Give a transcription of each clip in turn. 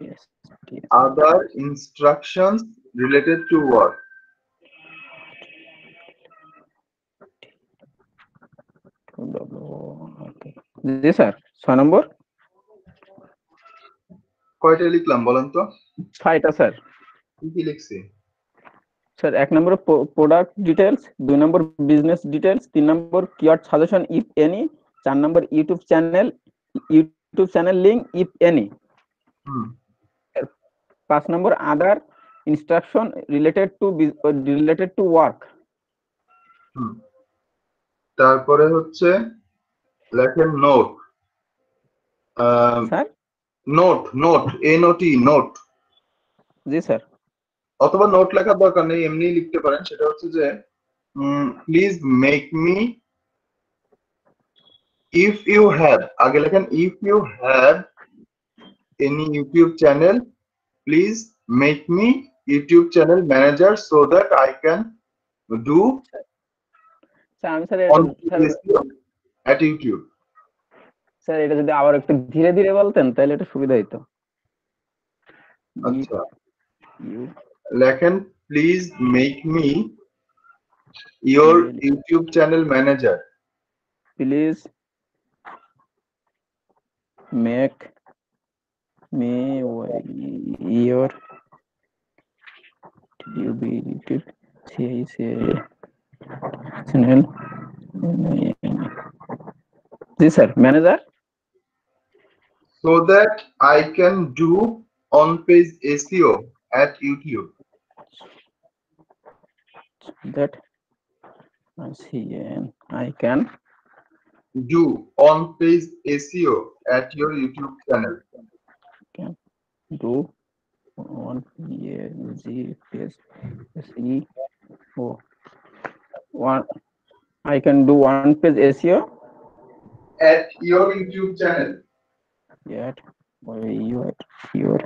Yes. Yes. other instructions related to work. Okay. জি sir 6 নম্বর। কয়টা লিখলাম বলেন তো? 6টা স্যার। কি কি লিখছি? Sir 1 number product details, 2 number business details, 3 number keyword suggestion if any, 4 number YouTube channel link if any, hmm 5 number other instruction related to work. Hmm তারপরে হচ্ছে লেখেন note, sir note note N O T note, জি sir. অথবা note লেখার দরকার নেই, এমনি লিখতে পারেন। সেটা হচ্ছে যে please make me, if you have, আগে লেখেন if you have any YouTube channel, please make me YouTube channel manager so that I can do sir আমি sir on sir at YouTube. Sir এটা যদি আবার একটু ধীরে ধীরে বলতেন তাহলে এটা সুবিধা হতো। আচ্ছা ইউ লেখেন please make me your YouTube channel manager. Please make me your YouTube channel, G sir manager, So that I can do on page SEO at YouTube. that I can Do on page SEO at your YouTube channel. do on SEO. One I can do one page SEO At your YouTube channel. at your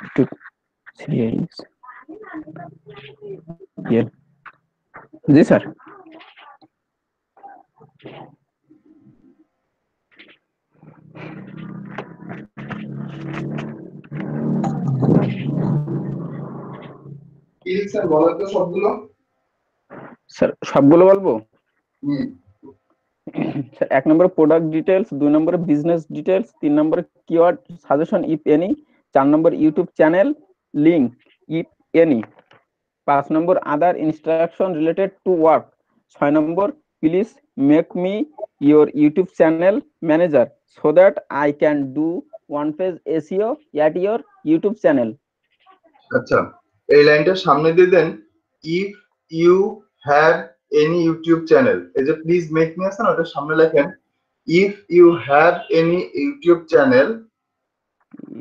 YouTube series. Yeah. जी sir. কি লিখছেন বলেন তো সবগুলো? Sir সবগুলো বলবো? Hmm sir 1 number product details, 2 number business details, 3 number keyword suggestion if any, 4 number YouTube channel link if any, 5 number other instruction related to work, 6 number please make me your YouTube channel manager so that I can do one page SEO at your YouTube channel. আচ্ছা এই লাইনটা সামনে দিয়ে দেন, if you have any YouTube channel, এই যে please make me আছে না, ওটা সামনে লেখেন if you have any YouTube channel.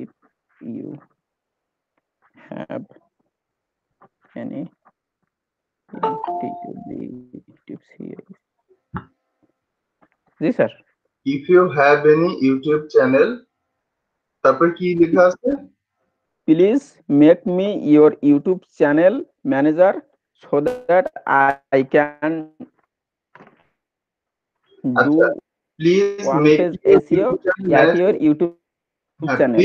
If you have any YouTube series, জি sir. If you have any YouTube channel, তারপর কি লেখা আছে? Please make me your YouTube channel manager so that I can do আচ্ছা please one make page me your SEO YouTube channel at your manager. YouTube হ্যাঁ channel.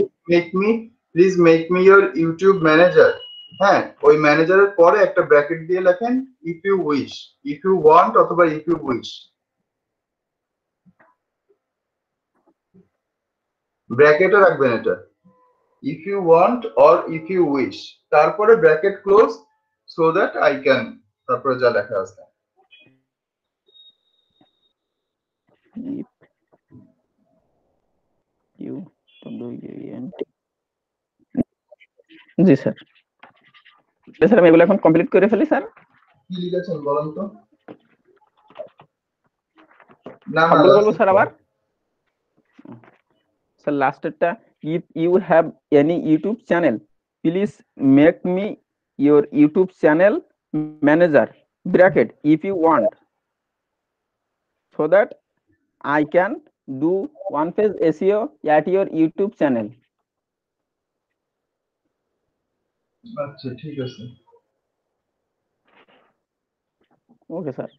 Please make me your YouTube manager. হ্যাঁ ওই ম্যানেজারের পরে একটা bracket দিয়ে লেখেন if you wish, if you want অথবা ইফ ইউ উইশ, ব্র্যাকেটে রাখবেন এটা, if you want or if you wish, তারপরে bracket close so that I can, তারপরে যা লেখা আছে। ইফ ইউ জি স্যার। স্যার আমি এগুলো এখন কমপ্লিট করে ফেলি স্যার। কি লিখেছেন বলেন তো? না না সবগুলো বলবো লাস্ট স্যার আবার? স্যার লাস্টেরটা if you have any YouTube channel please make me your YouTube channel manager bracket if you want so that I can do one page SEO at your YouTube channel. আচ্ছা ঠিক আছে। Okay sir.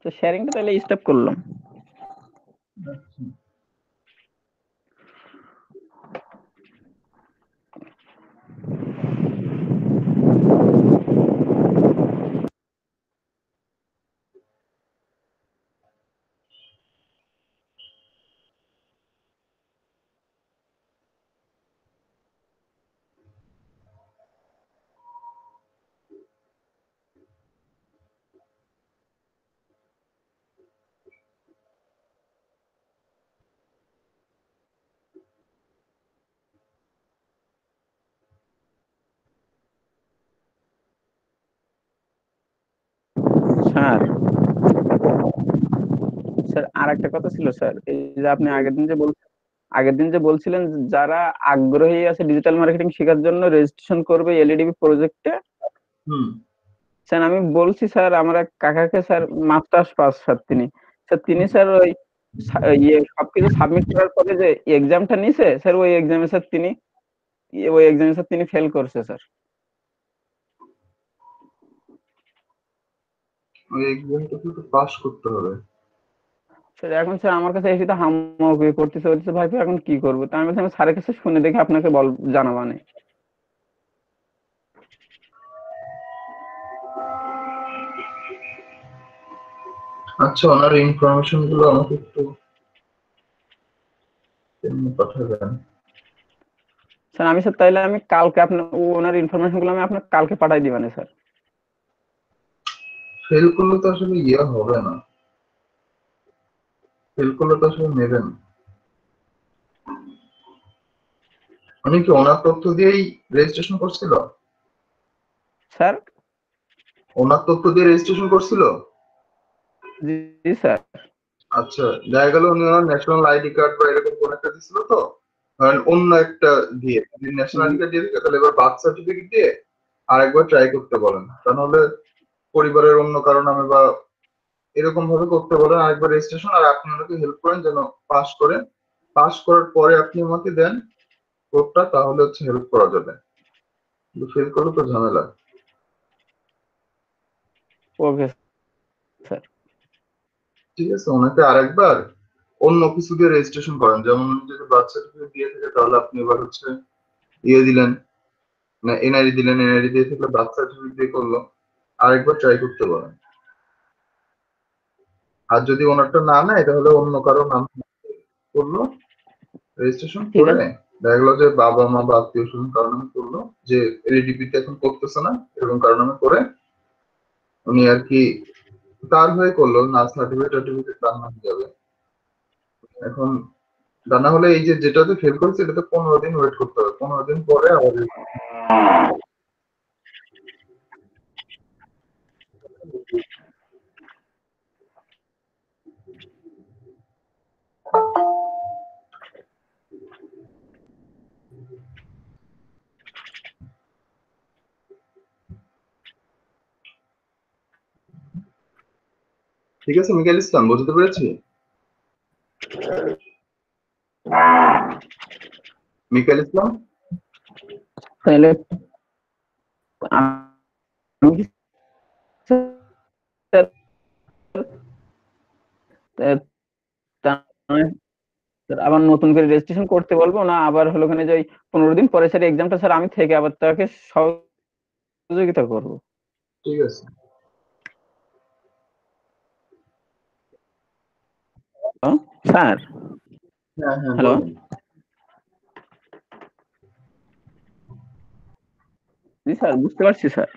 তো শেয়ারিংটা তাহলে stop করলাম। Sir sir আর একটা কথা ছিল sir, এই যে আপনি আগের দিন যে বলছিলেন যে যারা আগ্রহী আছে ডিজিটাল মার্কেটিং শেখার জন্য রেজিস্ট্রেশন করবে এলইডিবি প্রজেক্টে। হুম। স্যার আমি বলছি স্যার আমার এক কাকাকে স্যার মাস্টার্স পাস স্যার তিনি স্যার ওই ইয়ে সবকিছু সাবমিট করার পরে যে এক্সামটা নিছে স্যার ওই এক্সামে স্যার তিনি ফেল করছে স্যার। ওই এক্সামটা তো পাস করতে হবে। স্যার এখন স্যার আমার কাছে এসে তো হামাগুড়ি করতেছে, বলতেছে ভাই তো এখন কি করবো? তো আমি বলছি আমি স্যারের কাছে শুনে দেখে আপনাকে জানাবানে। আচ্ছা, ওনার ইনফরমেশন গুলো আমাকে একটু এমনি পাঠাবেন। স্যার আমি স্যার তাইলে আমি কালকে আপনার ওনার ইনফরমেশন গুলো আমি আপনাকে কালকে পাঠাই দিবানে স্যার। ফেল করলে তো আসলে ইয়ে হবে না, ফেল করলে তো আসলে নেবেন। উনি কি ওনার তথ্য দিয়েই রেজিস্ট্রেশন করছিল? স্যার ওনার তথ্য দিয়ে রেজিস্ট্রেশন করছিল? জি জি স্যার। আচ্ছা, দেখা গেল উনি ওনার ন্যাশনাল আইডি কার্ড বা এরকম কোন একটা দিছিল, তো ধরেন অন্য একটা দিয়ে, যদি ন্যাশনাল আইডি কার্ড দিয়ে থাকে তাহলে এবার বার্থ সার্টিফিকেট দিয়ে আরেকবার ট্রাই করতে বলেন, তা নাহলে পরিবারের অন্য কারো নামে বা এরকম ভাবে করতে বলেন আরেকবার রেজিস্ট্রেশন, আর আপনি ওনাকে হেল্প করেন যেন পাস করেন। পাস করার পরে আপনি আমাকে দেন কোডটা, তাহলে হচ্ছে হেল্প করা যাবে, কিন্তু ফেল করলে তো ঝামেলা। Okay sir. ঠিক আছে, ওনাকে আরেকবার অন্য কিছু দিয়ে রেজিস্ট্রেশন করেন, যেমন উনি যদি বার্থ সার্টিফিকেট দিয়ে থাকে তাহলে আপনি এবার হচ্ছে ইয়ে দিলেন, না এনআইডি দিলেন, এনআইডি দিয়ে থাকলে বার্থ সার্টিফিকেট দিয়ে করলো, আরেকবার ট্রাই করতে পারেন। আর যদি ওনারটা না নেয় তাহলে অন্য কারো নাম করলো, রেজিস্ট্রেশন ঠিক করে আছে। দেখা গেলো যে বাবা মা বা আত্মীয় স্বজন কারো নামে করলো, যে এলইডিপি তে এখন করতেছে না এরকম কারো নামে করে উনি আর কি তার হয়ে করলো, না সার্টিফিকেট টার্টিফিকেট তার নামে যাবে। এখন তা না হলে এই যে যেটাতে ফেল করেছে এটাতে 15 দিন ওয়েট করতে হবে, 15 দিন পরে আবার ঠিক আছে মিকাইল ইসলাম, বুঝতে পেরেছি। মিকাইল ইসলাম, তাহলে আমি কি স্যার স্যার আবার নতুন করে রেজিস্ট্রেশন করতে বলবো, না আবার হলো ওখানে যে 15 দিন পরে স্যার এক্সামটা স্যার আমি থেকে আবার তাকে সহযোগিতা করবো? ঠিক আছে। স্যার হ্যাঁ হ্যাঁ হ্যালো বলেন। জি স্যার বুঝতে পারছি স্যার।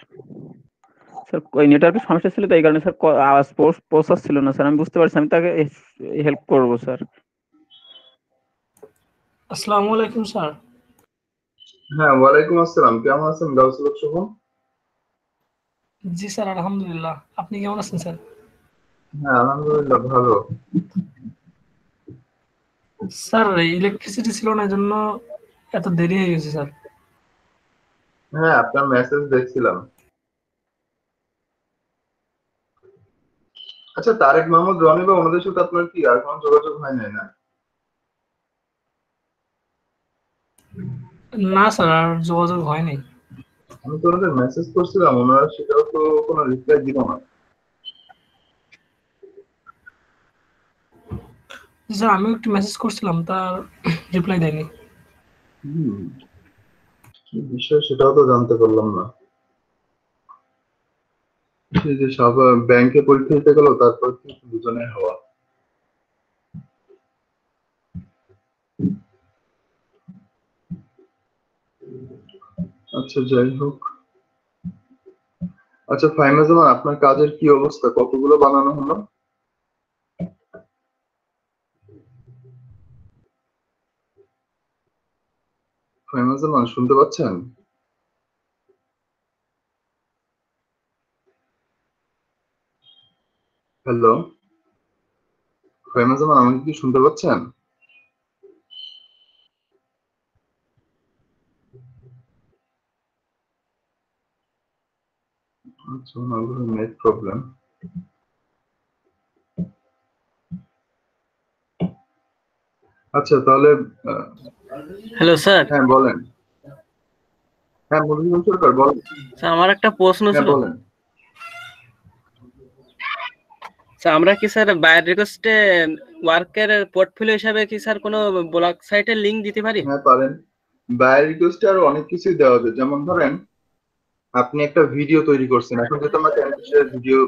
স্যার ওই নেটওয়ার্কের সমস্যা ছিল তো এই কারণে স্যার আওয়াজ পৌঁছাচ্ছিল না স্যার। আমি বুঝতে পারছি, আমি তাকে হেল্প করবো স্যার। আসসালামু আলাইকুম স্যার। হ্যাঁ ওয়ালাইকুম আসসালাম, কেমন আছেন গাউসুল শুভম? জি স্যার, আলহামদুলিল্লাহ। আপনি কেমন আছেন স্যার? হ্যাঁ আলহামদুলিল্লাহ ভালো। স্যার ইলেকট্রিসিটি ছিল না, এজন্য এত দেরি হয়ে গেছে স্যার। হ্যাঁ আপনার মেসেজ দেখছিলাম। আচ্ছা, তারেক মাহমুদ রনি বা ওনাদের সাথে আপনার কি আর কোনো যোগাযোগ হয় নাই না? না স্যার, আর যোগাযোগ হয়নি। আমি তো ওনাদের মেসেজ করছিলাম, ওনারা সেটাও তো কোনো রিপ্লাই দিল না। জি স্যার, আমিও একটু মেসেজ করছিলাম, তার রিপ্লাই দেয়নি। হুম, কি বিষয় সেটাও তো জানতে পারলাম না। সেই যে সব ব্যাংকে পরীক্ষা দিতে গেল, তারপর কি দুজনের হওয়া। আচ্ছা যাই হোক। আচ্ছা ফাইমা জামান, আপনার কাজের কি অবস্থা, কতগুলো বানানো হলো? ফাইমা জামান শুনতে পাচ্ছেন? হ্যালো, ফেমাস আমার, আমাকে কি শুনতে পাচ্ছেন? আচ্ছা, নেট প্রবলেম। আচ্ছা তাহলে হ্যালো স্যার। হ্যাঁ বলেন। হ্যাঁ মধুসূদন সরকার বলেন। স্যার আমার একটা প্রশ্ন হ্যাঁ ছিল। বলেন। স্যার আমরা কি স্যার বায়ার রিকোয়েস্টে ওয়ার্কের পোর্টফোলিও হিসাবে কি স্যার কোনো ব্লগ সাইটের লিংক দিতে পারি? হ্যাঁ পারেন। বায়ার রিকোয়েস্টে আরো অনেক কিছুই দেওয়া যায়, যেমন ধরেন আপনি একটা ভিডিও তৈরি করছেন, এখন যেহেতু আমরা ক্যানভাসে ভিডিও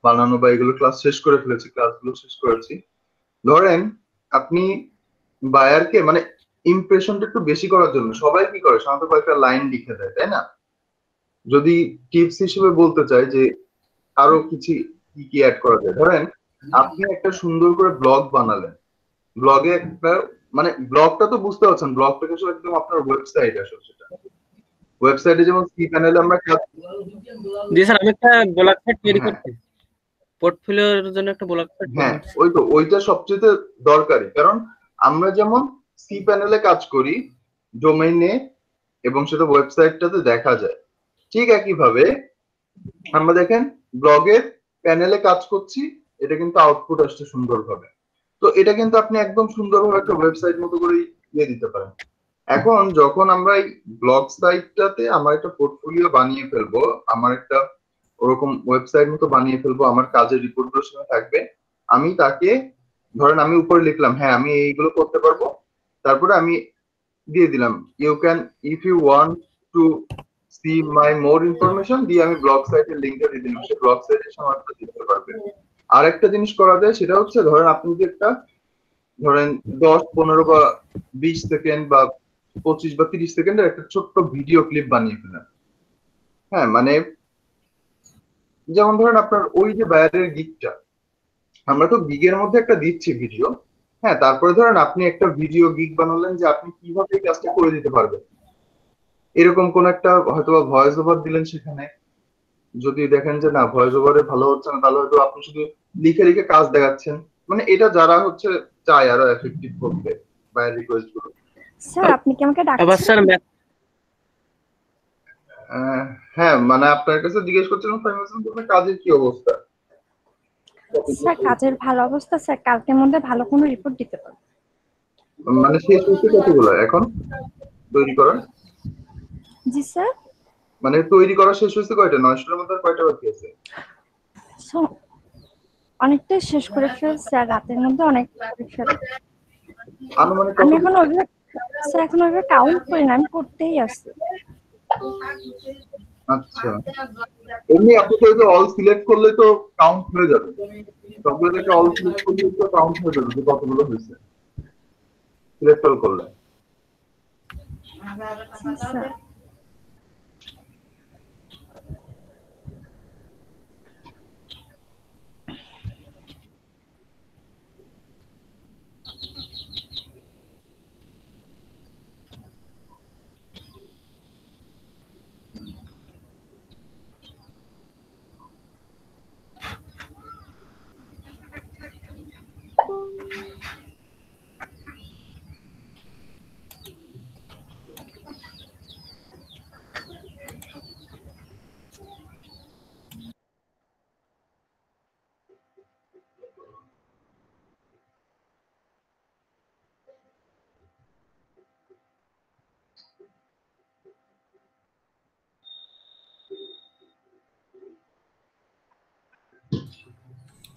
বানানো বা এগুলো ক্লাস শেষ করে ফেলেছি, ক্লাসগুলো শেষ করেছি, ধরেন আপনি বায়ারকে মানে ইমপ্রেশনটা একটু বেশি করার জন্য সবাই কি করে সাধারণত কয়েকটা লাইন লিখে দেয়, তাই না? যদি টিপস হিসেবে বলতে চাই যে আরো কিছু কি কি অ্যাড করা যায়, ধরেন আপনি একটা সুন্দর করে ব্লগ বানালেন, ব্লগে একটা মানে ব্লগটা তো বুঝতে পারছেন, ব্লগটা আসলে একদম আপনার ওয়েবসাইট, আসলে সেটা ওয়েবসাইটে যেমন সি প্যানেলে আমরা কাজ। জি স্যার, আমি একটা ব্লগ সাইট তৈরি হ্যাঁ করছি, পোর্টফোলিওর জন্য একটা ব্লগ সাইট। হ্যাঁ ওইটা সবচেয়ে দরকারি, কারণ আমরা যেমন সি প্যানেলে কাজ করি ডোমেইনে এবং সেটা ওয়েবসাইটটাতে দেখা যায়, ঠিক একইভাবে আমরা দেখেন ব্লগের প্যানেলে কাজ করছি, এটা কিন্তু আউটপুট আসছে সুন্দরভাবে। তো এটা কিন্তু আপনি একদম সুন্দরভাবে একটা ওয়েবসাইট মতো করে দিয়ে দিতে পারেন। এখন যখন আমরা এই ব্লগ সাইটটাতে আমার একটা পোর্টফোলিও বানিয়ে ফেলবো, আমার একটা ওরকম ওয়েবসাইট মতো বানিয়ে ফেলবো, আমার কাজের রিপোর্টগুলো সেখানে থাকবে, আমি তাকে ধরেন আমি উপরে লিখলাম হ্যাঁ আমি এইগুলো করতে পারবো, তারপরে আমি দিয়ে দিলাম you can if you want to see my more information দিয়ে আমি ব্লগ সাইটের লিঙ্কটা দিয়ে দিলাম, সে ব্লগ সাইটে সমাজটা দিতে পারবে। আরেকটা জিনিস করা যায়, সেটা হচ্ছে ধরেন আপনি যদি একটা ধরেন 10-15 বা 20 সেকেন্ড বা 25 বা 30 সেকেন্ডের একটা ছোট্ট ভিডিও ক্লিপ বানিয়ে ফেলেন। হ্যাঁ মানে যেমন ধরেন আপনার ওই যে বাইরের গিগটা, আমরা তো গিগের মধ্যে একটা দিচ্ছি ভিডিও, হ্যাঁ তারপরে ধরেন আপনি একটা ভিডিও গিগ বানালেন যে আপনি কিভাবে এই কাজটা করে দিতে পারবেন, এরকম কোন একটা হয়তো ভয়েস ওভার দিলেন সেখানে, যদি দেখেন যে না ভয়েস ওভারে ভালো হচ্ছে না তাহলে হয়তো আপনি শুধু লিখে লিখে কাজ দেখাচ্ছেন, মানে এটা যারা হচ্ছে চায় আরো এফেক্টিভ করতে বাইরের রিকোয়েস্ট গুলো। স্যার আপনি কি আমাকে আবার ডাকছেন? স্যার হ্যাঁ মানে আপনার কাছে জিজ্ঞেস করছিলাম আপনার কাজের কি অবস্থা। স্যার কাজের ভালো অবস্থা স্যার, কালকের মধ্যে ভালো কোনো রিপোর্ট দিতে পারবো। মানে শেষ হচ্ছে কতগুলো এখন তৈরি করা? জি স্যার। মানে তৈরি করা শেষ হয়েছে কয়টা, 9টার মধ্যে আর কয়টা বাকি আছে? অনেকটাই শেষ করে ফেলছি, আর রাতের মধ্যে অনেক করে ফেলছি। আনুমানিক আমি এখন ওইভাবে স্যার এখন ওইভাবে কাউন্ট করি না, আমি করতেই আছি। আচ্ছা এমনি আপনি তো অল সিলেক্ট করলে তো কাউন্ট হয়ে যাবে, সবগুলো থেকে অল সিলেক্ট করলে তো কাউন্ট হয়ে যাবে যে কতগুলো হয়েছে সিলেক্ট অল করলে। স্যার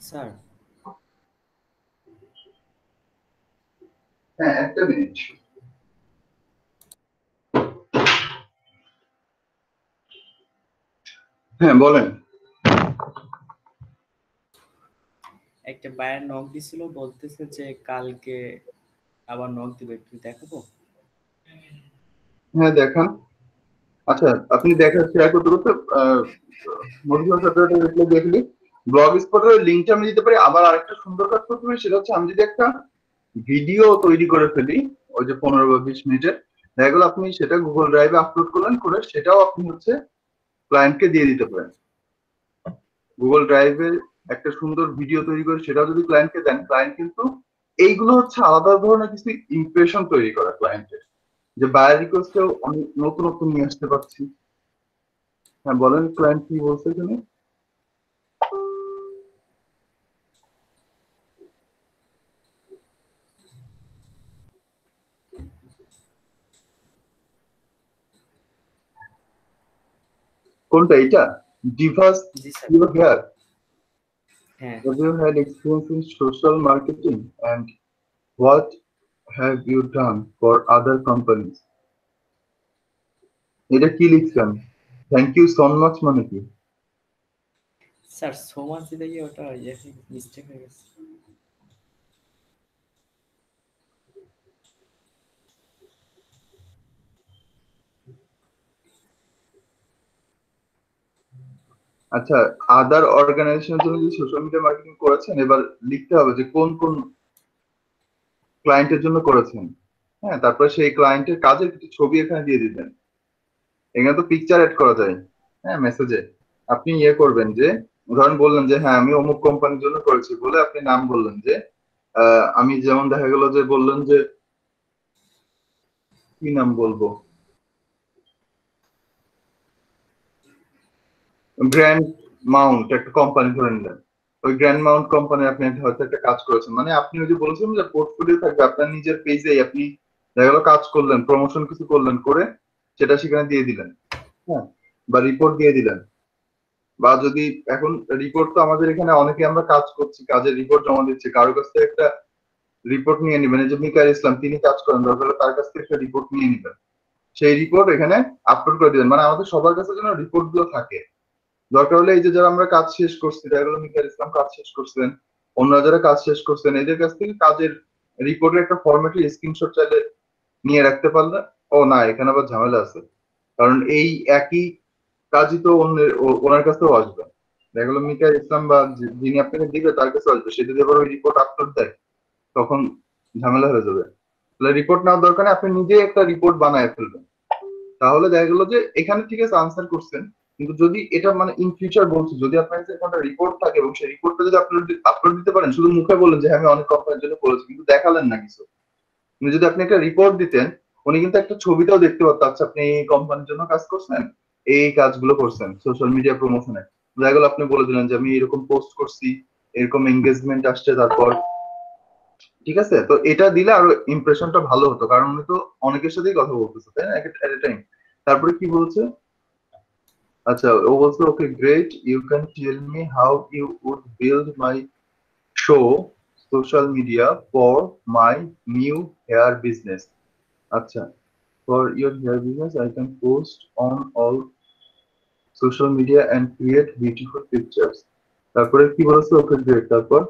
স্যার হ্যাঁ একটা মিনিট। হ্যাঁ বলেন। একটা বায়ার নক দিছিল, বলতেছে যে কালকে আবার নক দিবে, একটু দেখাবো? হ্যাঁ দেখান। আচ্ছা আপনি দেখেন শেয়ার করতে করতে মধুসূদন সরকারটা দেখলি ব্লগ স্পটের লিঙ্কটা আমি দিতে পারি। আবার আরেকটা সুন্দর কাজ করতে পারি, সেটা হচ্ছে আমি যদি একটা ভিডিও তৈরি করে ফেলি ওই যে 15 বা 20 মিনিটের, দেখা গেল আপনি সেটা গুগল ড্রাইভে আপলোড করলেন, করে সেটাও আপনি হচ্ছে ক্লায়েন্টকে দিয়ে দিতে পারেন। গুগল ড্রাইভে একটা সুন্দর ভিডিও তৈরি করে সেটাও যদি ক্লায়েন্টকে দেন, ক্লায়েন্ট কিন্তু এইগুলো হচ্ছে আলাদা ধরনের কিছু ইমপ্রেশন তৈরি করা ক্লায়েন্টের, যে বায়ার রিকোয়েস্টেও অনেক নতুন নিয়ে আসতে পারছি। হ্যাঁ বলেন, ক্লায়েন্ট কি বলছে এখানে? কোনটা এটা? ডিভাস জি স্যার। Your hair. হ্যাঁ Have you had experience in social marketing and what have you done for other companies? এটা কি লিখছেন? থ্যাংক ইউ সো মাচ মানে কি? স্যার সো মাচ দিতে গিয়ে ওটা মিস্টেক হয়ে গেছে। আচ্ছা, আদার অর্গানাইজেশনের জন্য যদি সোশ্যাল মিডিয়া মার্কেটিং করেছেন, এবার লিখতে হবে যে কোন কোন ক্লায়েন্টের জন্য করেছেন। হ্যাঁ, তারপরে সেই ক্লায়েন্টের কাজের কিছু ছবি এখানে দিয়ে দিবেন। এখানে তো পিকচার এড করা যায়, হ্যাঁ মেসেজে। আপনি ইয়ে করবেন যে, ধরেন বললেন যে হ্যাঁ আমি অমুক কোম্পানির জন্য করেছি বলে আপনি নাম বললেন যে আমি যেমন দেখা গেল যে বললেন যে কি নাম বলবো, গ্র্যান্ড মাউন্ট একটা কোম্পানি ধরে নিলেন, ওই গ্র্যান্ড মাউন্ট কোম্পানি আপনি হয়তো একটা কাজ করেছেন, মানে আপনি ওই যে বলেছিলেন যে পোর্টফোলিও থাকবে আপনার নিজের পেজে, আপনি দেখা গেল কাজ করলেন, প্রমোশন কিছু করলেন, করে সেটা সেখানে দিয়ে দিলেন, হ্যাঁ, বা রিপোর্ট দিয়ে দিলেন। বা যদি এখন রিপোর্ট তো আমাদের এখানে অনেকে আমরা কাজ করছি, কাজের রিপোর্ট জমা দিচ্ছি, কারোর কাছ থেকে একটা রিপোর্ট নিয়ে নিবেন। এই যে মিকার ইসলাম তিনি কাজ করেন, দরকার হলে তার কাছ থেকে একটা রিপোর্ট নিয়ে নিবেন, সেই রিপোর্ট এখানে আপলোড করে দিবেন। মানে আমাদের সবার কাছে যেন রিপোর্ট গুলো থাকে। দরকার হলে এই যে যারা আমরা কাজ শেষ করছি, দেখা গেল মিকার ইসলাম কাজ শেষ করছেন, অন্যরা যারা কাজ শেষ করছেন, এদের কাছ থেকে কাজের রিপোর্টের একটা ফরম্যাটে স্ক্রিনশট চাইলে নিয়ে রাখতে পারলে, ও না এখানে আবার ঝামেলা আছে, কারণ এই একই কাজই তো অন্যের ওনার কাছেও আসবে। দেখা গেলো মিকার ইসলাম বা যিনি আপনাকে দিবে তার কাছে আসবে, সে যদি আবার ওই রিপোর্ট আপলোড দেয় তখন ঝামেলা হয়ে যাবে। তাহলে রিপোর্ট নেওয়ার দরকার নেই, আপনি নিজে একটা রিপোর্ট বানায় ফেলবেন। তাহলে দেখা গেলো যে এখানে ঠিক আছে আনসার করছেন, কিন্তু যদি এটা মানে ইন ফিউচার বলছি, যদি আপনার কাছে একটা রিপোর্ট থাকে এবং সেই রিপোর্টটা যদি আপলোড দিতে পারেন, শুধু মুখে বলেন যে আমি অনেক কোম্পানির জন্য করেছি কিন্তু দেখালেন না কিছু, কিন্তু যদি আপনি একটা রিপোর্ট দিতেন, উনি কিন্তু একটা ছবিটাও দেখতে পারতো, আচ্ছা আপনি এই কোম্পানির জন্য কাজ করছেন, এই কাজগুলো করছেন সোশ্যাল মিডিয়া প্রমোশনে, দেখা গেল আপনি বলে দিলেন যে আমি এরকম পোস্ট করছি, এরকম এঙ্গেজমেন্ট আসছে, তারপর ঠিক আছে। তো এটা দিলে আরো ইমপ্রেশনটা ভালো হতো, কারণ উনি তো অনেকের সাথেই কথা বলতেছে তাই না, এট এ টাইম। তারপরে কি বলছে, আচ্ছা ও বলছে okay great, you can tell me how you would build my show social media for my new hair business. আচ্ছা, for your hair business I can post on all social media and create beautiful pictures. তারপরে কি বলেছে, okay great, তারপর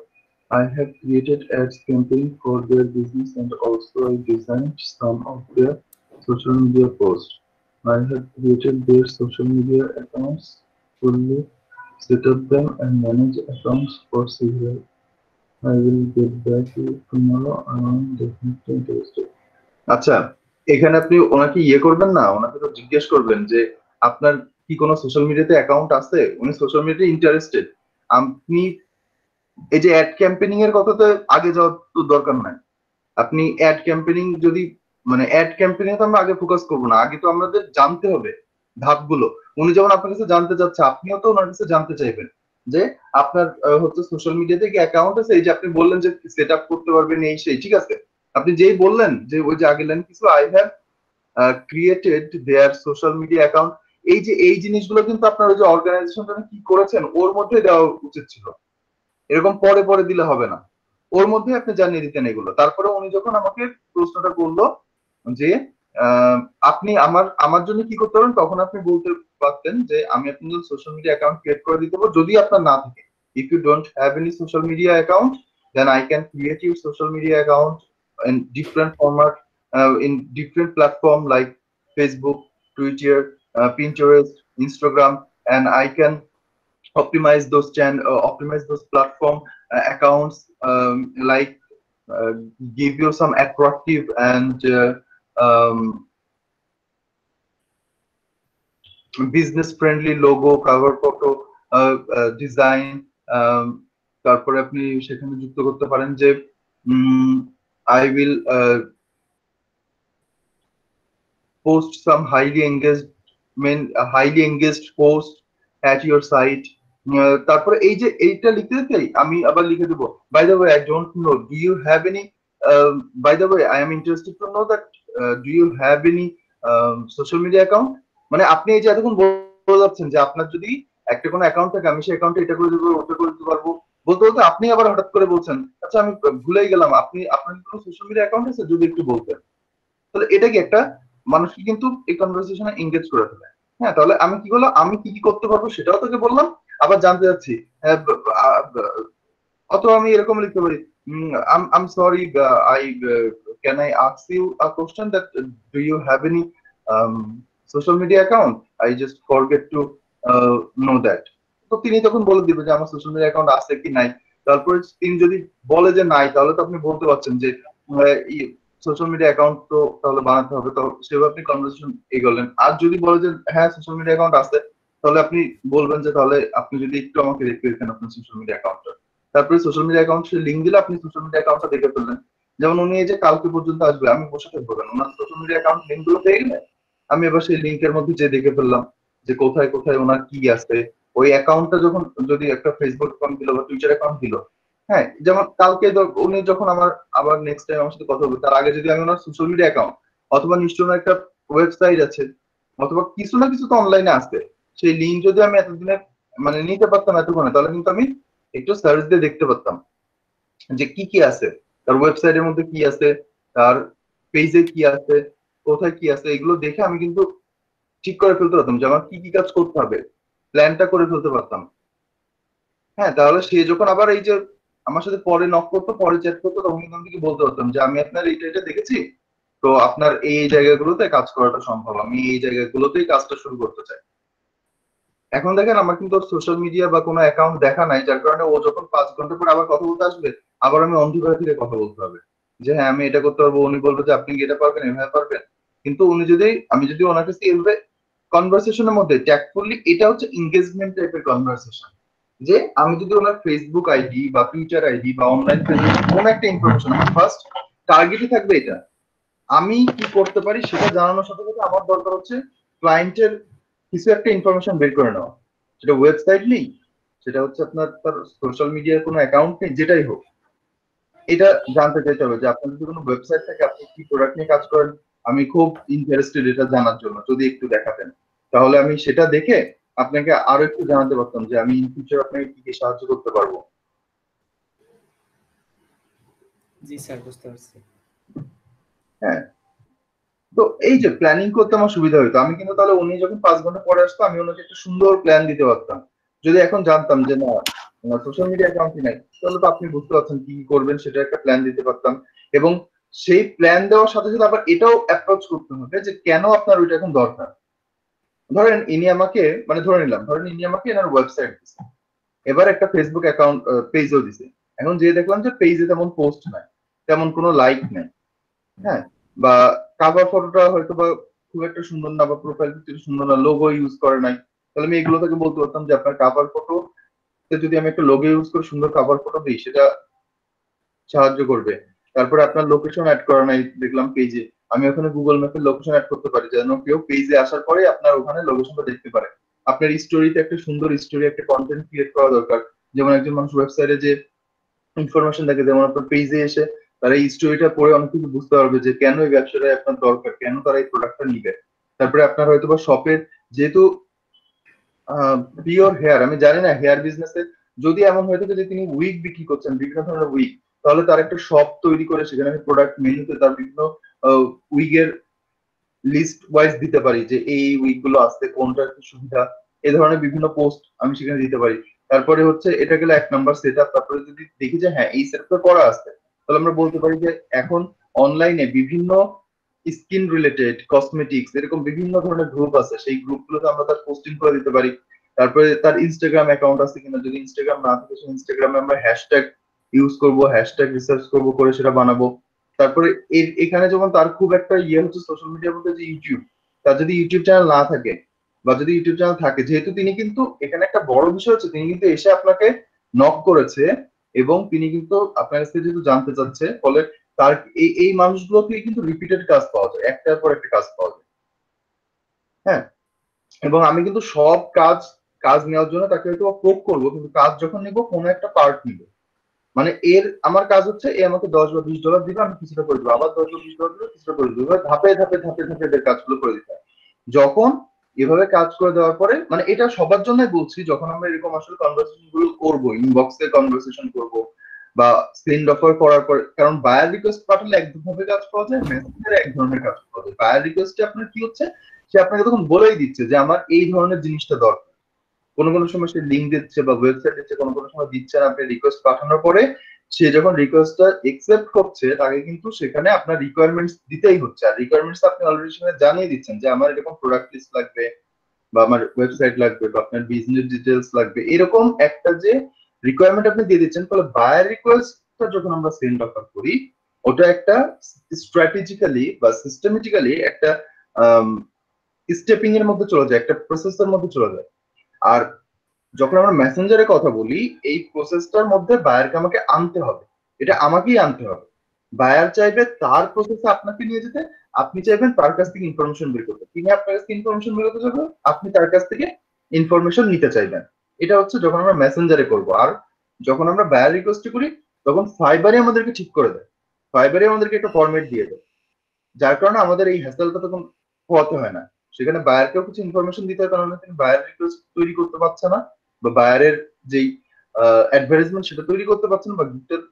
I have created ads campaign for their business and also I designed some of their social media posts. I have created their social media accounts, fully set up them and manage accounts for several. I will get back to you tomorrow. I am definitely interested. আচ্ছা, এখানে আপনি ওনাকে ইয়ে করবেন না, ওনাকে তো জিজ্ঞেস করবেন যে আপনার কি কোনো সোশ্যাল মিডিয়াতে অ্যাকাউন্ট আছে, উনি সোশ্যাল মিডিয়াতে ইন্টারেস্টেড। আপনি এই যে অ্যাড ক্যাম্পেইনিং এর কথা তো আগে যাওয়ার তো দরকার নাই। আপনি অ্যাড ক্যাম্পেইনিং যদি মানে অ্যাড ক্যাম্পেইনিং তো আমরা আগে ফোকাস করবো না, আগে তো আমাদের জানতে হবে ধাপগুলো। উনি যেমন আপনার কাছে জানতে চাচ্ছে, আপনিও তো ওনার কাছে জানতে চাইবেন যে আপনার হচ্ছে সোশ্যাল মিডিয়াতে কি অ্যাকাউন্ট আছে, এই যে আপনি বললেন যে সেট আপ করতে পারবেন এই সেই, ঠিক আছে। আপনি যেই বললেন যে ওই যে আগে লাইন কিছু I have created there social media account, এই যে এই জিনিসগুলো কিন্তু আপনার ওই যে অর্গানাইজেশনটা কি করেছেন ওর মধ্যে দেওয়া উচিত ছিল, এরকম পরে পরে দিলে হবে না, ওর মধ্যে আপনি জানিয়ে দিতেন এগুলো। তারপরে উনি যখন আমাকে প্রশ্নটা করলো যে আপনি আমার আমার জন্য কি করতে পারেন, তখন আপনি বলতে পারতেন যে আমি আপনার সোশ্যাল মিডিয়া অ্যাকাউন্ট ক্রিয়েট করে দিতে পারবো যদি আপনার না থাকে। If you don't have any social media account then I can create your social media account in different format, in different platform like Facebook, Twitter, Pinterest, Instagram, and I can optimize those platform accounts, like give you some attractive and um, business friendly logo, cover photo design, তারপরে আপনি সেখানে যুক্ত করতে পারেন যে I will post some highly engaged post at your site. তারপরে এই যে এইটা লিখতে দিতে আমি আবার লিখে দেবো, by the way I don't know, do you have any by the way I am interested to know that do you have any social media account? মানে আপনি এই যে এতক্ষণ বলে যাচ্ছেন যে আপনার যদি একটা কোনো অ্যাকাউন্ট থাকে আমি সেই অ্যাকাউন্টে এটা করে দেবো ওটা করে দিতে পারবো, বলতে বলতে আপনি আবার হঠাৎ করে বলছেন আচ্ছা আমি ভুলেই গেলাম আপনার কোনো সোশ্যাল মিডিয়া অ্যাকাউন্ট আছে যদি একটু বলতেন। তাহলে এটা কি একটা মানুষকে কিন্তু এই কনভারসেশনে এঙ্গেজ করে ফেলে। হ্যাঁ, তাহলে আমি কি করলাম, আমি কি কি করতে পারবো সেটাও তোকে বললাম, আবার জানতে যাচ্ছি। অথবা আমি এরকম লিখতে পারি, I'm sorry, can I ask you a question that do you have any social media account? I just forget to know that. তো তিনি তখন বলে দিবে যে আমার সোশ্যাল মিডিয়া অ্যাকাউন্ট আছে কি নাই। তারপরে তিনি যদি বলে যে নাই তাহলে তো আপনি বলতে পারছেন যে সোশ্যাল মিডিয়া অ্যাকাউন্ট তো তাহলে বানাতে হবে, তো সেভাবে আপনি কনভারসেশন এগোলেন। আর যদি বলে যে হ্যাঁ সোশ্যাল মিডিয়া অ্যাকাউন্ট আছে তাহলে আপনি বলবেন যে তাহলে আপনি যদি একটু আমাকে দেখতে দিতেন আপনার সোশ্যাল মিডিয়া অ্যাকাউন্টটা। তারপরে সোশ্যাল মিডিয়া অ্যাকাউন্টের লিঙ্ক দিলে আপনি সোশ্যাল মিডিয়া অ্যাকাউন্টটা দেখে ফেললেন। যেমন উনি এই যে কালকে পর্যন্ত আসবে আমি বসে থাকবো কেন, ওনার সোশ্যাল মিডিয়া অ্যাকাউন্ট লিঙ্ক গুলো পেয়ে গেলে আমি এবার সেই লিঙ্কের মধ্যে যে দেখে ফেললাম যে কোথায় কোথায় ওনার কি আছে। ওই অ্যাকাউন্টটা যখন যদি একটা ফেসবুক অ্যাকাউন্ট দিল বা টুইটার অ্যাকাউন্ট দিল, হ্যাঁ যেমন কালকে উনি যখন আমার আবার নেক্সট টাইম আমার সাথে কথা বলবে তার আগে যদি আমি ওনার সোশ্যাল মিডিয়া অ্যাকাউন্ট অথবা নিশ্চয়ই একটা ওয়েবসাইট আছে অথবা কিছু না কিছু তো অনলাইনে আসবে, সেই লিঙ্ক যদি আমি এতদিনে মানে নিতে পারতাম এতক্ষণে, তাহলে কিন্তু আমি একটু সার্চ দিয়ে দেখতে পারতাম যে কি কি আছে তার ওয়েবসাইটের মধ্যে, কি আছে তার পেজে, কি আছে কোথায় কি আছে, এগুলো দেখে আমি কিন্তু ঠিক করে ফেলতে পারতাম যে আমার কি কি কাজ করতে হবে, প্ল্যানটা করে ফেলতে পারতাম। হ্যাঁ, তাহলে সে যখন আবার এই যে আমার সাথে পরে নক করতো পরে চ্যাট করতো তখন কিন্তু আমি বলতে পারতাম যে আমি আপনার এইটা এটা দেখেছি, তো আপনার এই জায়গাগুলোতে কাজ করাটা সম্ভব, আমি এই জায়গাগুলোতেই কাজটা শুরু করতে চাই। এখন দেখেন আমার কিন্তু সোশ্যাল মিডিয়া বা কোনো অ্যাকাউন্ট দেখা নাই, যার কারণে ও যখন 5 ঘন্টা পরে আবার কথা বলতে আসবে আবার আমি অন্ধকার থেকে কথা বলতে হবে যে হ্যাঁ আমি এটা করতে পারবো, উনি বলবে যে আপনি কি এটা পারবেন এভাবে পারবেন। কিন্তু আমি যদি ওনার কাছে এভাবে কনভারসেশনের মধ্যে ট্যাক্টফুলি, এটা হচ্ছে এনগেজমেন্ট টাইপের কনভারসেশন, যে আমি যদি ওনার ফেসবুক আইডি বা টুইটার আইডি বা অনলাইন কোন একটা ইনফরমেশন ফার্স্ট টার্গেটই থাকবে এটা, আমি কি করতে পারি সেটা জানানোর সাথে সাথে আমার দরকার হচ্ছে ক্লায়েন্টের কিছু একটা ইনফরমেশন বের করে নেওয়া, সেটা ওয়েবসাইট নেই, সেটা হচ্ছে আপনার তার সোশ্যাল মিডিয়ার কোনো অ্যাকাউন্ট নেই, যেটাই হোক এটা জানতে চাইতে হবে যে আপনার যদি কোনো ওয়েবসাইট থাকে আপনি কি প্রোডাক্ট নিয়ে কাজ করেন, আমি খুব ইন্টারেস্টেড এটা জানার জন্য, যদি একটু দেখাতেন তাহলে আমি সেটা দেখে আপনাকে আরো একটু জানাতে পারতাম যে আমি ইন ফিউচার আপনাকে কি কি সাহায্য করতে পারবো। জি স্যার, বুঝতে পারছি। হ্যাঁ, তো এই যে প্ল্যানিং করতে আমার সুবিধা হতো, আমি কিন্তু তাহলে উনি যখন 5 ঘন্টা পরে আসতো আমি ওনাকে একটা সুন্দর প্ল্যান দিতে পারতাম। যদি এখন জানতাম যে না সোশ্যাল মিডিয়া অ্যাকাউন্টই নাই তাহলে তো আপনি বুঝতে পারছেন কি কি করবেন, সেটা একটা প্ল্যান দিতে পারতাম। এবং সেই প্ল্যান দেওয়ার সাথে সাথে আবার এটাও অ্যাপ্রোচ করতে হবে যে কেন আপনার ওইটা এখন দরকার। ধরেন ইনি আমাকে মানে ধরে নিলাম ধরেন ইনি আমাকে এনার ওয়েবসাইট দিচ্ছে, এবার একটা ফেসবুক অ্যাকাউন্ট পেজও দিছে, এখন যে দেখলাম যে পেজে তেমন পোস্ট নাই, তেমন কোনো লাইক নাই, হ্যাঁ, বা কাভার ফটোটা হয়তো বা খুব একটা সুন্দর না বা প্রোফাইল পিকচার সুন্দর না, লোগো ইউজ করে নাই, তাহলে আমি এগুলো থেকে বলতে পারতাম যে আপনার কাভার ফটো যদি আমি একটা লোগো ইউজ করে সুন্দর কাভার ফটো দিই সেটা সাহায্য করবে। তারপরে আপনার লোকেশন অ্যাড করা নাই দেখলাম পেজে, আমি ওখানে গুগল ম্যাপের লোকেশন অ্যাড করতে পারি যেন কেউ পেজে আসার পরে আপনার ওখানে লোকেশনটা দেখতে পারে। আপনার স্টোরিতে একটা সুন্দর স্টোরি একটা কন্টেন্ট ক্রিয়েট করা দরকার, যেমন একজন মানুষ ওয়েবসাইটে যে ইনফরমেশন থাকে যেমন আপনার পেজে এসে তারা এই স্টোরিটা পড়ে অনেক কিছু বুঝতে পারবে যে কেন এই ব্যবসাটা আপনার দরকার, কেন তারা এই প্রোডাক্টটা নিবে। তারপরে আপনার হয়তো বা শপের যেহেতু পিওর হেয়ার, আমি জানি না হেয়ার বিজনেসে যদি এমন হয়ে থাকে যে তিনি উইগ বিক্রি করছেন বিভিন্ন ধরনের উইগ, তাহলে তার একটা শপ তৈরি করে সেখানে আমি প্রোডাক্ট মেনুতে তার বিভিন্ন উইগের লিস্ট ওয়াইজ দিতে পারি যে এই উইগ গুলো আসতে কোনটা কি সুবিধা, এই ধরনের বিভিন্ন পোস্ট আমি সেখানে দিতে পারি। তারপরে হচ্ছে এটা গেলে 1 নাম্বার সেট আপ। তারপরে যদি দেখি যে হ্যাঁ এই সেটআপটা করা আছে তাহলে আমরা বলতে পারি যে এখন অনলাইনে বিভিন্ন স্কিন রিলেটেড কসমেটিক্স এরকম বিভিন্ন ধরনের গ্রুপ আছে, সেই গ্রুপগুলোতে আমরা তার পোস্টিং করে দিতে পারি। তারপরে তার ইনস্টাগ্রাম অ্যাকাউন্ট আছে কিনা, যদি ইনস্টাগ্রাম না থাকে সেই ইনস্টাগ্রামে আমরা হ্যাশট্যাগ ইউজ করব, হ্যাশট্যাগ রিসার্চ করব করে সেটা বানাবো। তারপরে এখানে যেমন তার খুব একটা ইয়ে হচ্ছে সোশ্যাল মিডিয়ার মধ্যে যে ইউটিউব, তার যদি ইউটিউব চ্যানেল না থাকে বা যদি ইউটিউব চ্যানেল থাকে, যেহেতু তিনি কিন্তু এখানে একটা বড় বিষয় হচ্ছে তিনি কিন্তু এসে আপনাকে নক করেছে এবং তিনি কিন্তু আপনার কাছে যেহেতু জানতে চাচ্ছে, ফলে তার এই মানুষগুলোকে কিন্তু রিপিটেড কাজ পাওয়া যায়, একটার পর একটা কাজ পাওয়া যায়। হ্যাঁ, এবং আমি কিন্তু সব কাজ নেওয়ার জন্য তাকে হয়তো পোক করবো, কিন্তু কাজ যখন নিবো কোনো একটা পার্ট নিবো। মানে আমার কাজ হচ্ছে এ আমাকে $10 বা $20 দিবে, আমি কিছুটা করে দেবো, আবার $10 বা $20 দিবে, কিছুটা করে দেবো, ধাপে ধাপে ধাপে ধাপে এদের কাজগুলো করে দিতে হয়। যখন এভাবে কাজ করে দেওয়ার পরে, মানে এটা সবার জন্যই বলছি, যখন আমরা এরকম আসলে কনভারসেশন গুলো করবো, ইনবক্সে কনভারসেশন করবো বা সেন্ড অফার করার পর, কারণ বায়ার রিকোয়েস্ট পাঠালে এক ধরনের কাজ পাওয়া যায়, মেসেঞ্জারে এক ধরনের কাজ পাওয়া যায়। বায়ার রিকোয়েস্টে আপনার কি হচ্ছে, সে আপনাকে তখন বলেই দিচ্ছে যে আমার এই ধরনের জিনিসটা দরকার। কোনো সময় সে লিঙ্ক দিচ্ছে বা ওয়েবসাইট দিচ্ছে, কোনো সময় দিচ্ছে না। আপনি রিকোয়েস্ট পাঠানোর পরে সে যখন রিকোয়েস্টটা একসেপ্ট করছে, তাকে কিন্তু সেখানে আপনার রিকোয়ারমেন্টস দিতেই হচ্ছে। আর রিকোয়ারমেন্টস আপনি অলরেডি সেখানে জানিয়ে দিচ্ছেন যে আমার এরকম প্রোডাক্ট লিস্ট লাগবে বা আমার ওয়েবসাইট লাগবে বা আপনার বিজনেস ডিটেলস লাগবে, এরকম একটা যে রিকোয়ারমেন্ট আপনি দিয়ে দিচ্ছেন। ফলে বায়ার রিকোয়েস্টটা যখন আমরা সেন্ড অফার করি, ওটা একটা স্ট্র্যাটেজিক্যালি বা সিস্টেমেটিক্যালি একটা স্টেপিং এর মধ্যে চলে যায়, একটা প্রসেসের মধ্যে চলে যায়। আর যখন আমরা মেসেঞ্জারে কথা বলি, এই প্রসেসটার মধ্যে বায়ারকে আমাকে আনতে হবে, এটা আমাকেই আনতে হবে। বায়ার চাইবে তার প্রসেসে আপনাকে নিয়ে যেতে, আপনি চাইবেন তার কাছ থেকে ইনফরমেশন বের করতে, তিনি আপনার কাছ থেকে ইনফরমেশন বের করতে চাইবেন, আপনি তার কাছ থেকে ইনফরমেশন নিতে চাইবেন। এটা হচ্ছে যখন আমরা মেসেঞ্জারে করব। আর যখন আমরা বায়ার রিকোয়েস্ট করি, তখন ফাইবারে আমাদেরকে ঠিক করে দেয়, ফাইবারে আমাদেরকে একটা ফরম্যাট দিয়ে দেয়, যার কারণে আমাদের এই হ্যাসেলটা তখন পোহাতে হয় না। সেখানে বায়ারকেও কিছু ইনফরমেশন দিতে হয়, কারণ তিনি বায়ার রিকোয়েস্ট তৈরি করতে পারছে না, বা বায়ারের যেই অ্যাডভার্টাইজমেন্ট সেটা তৈরি করতে পারছেন,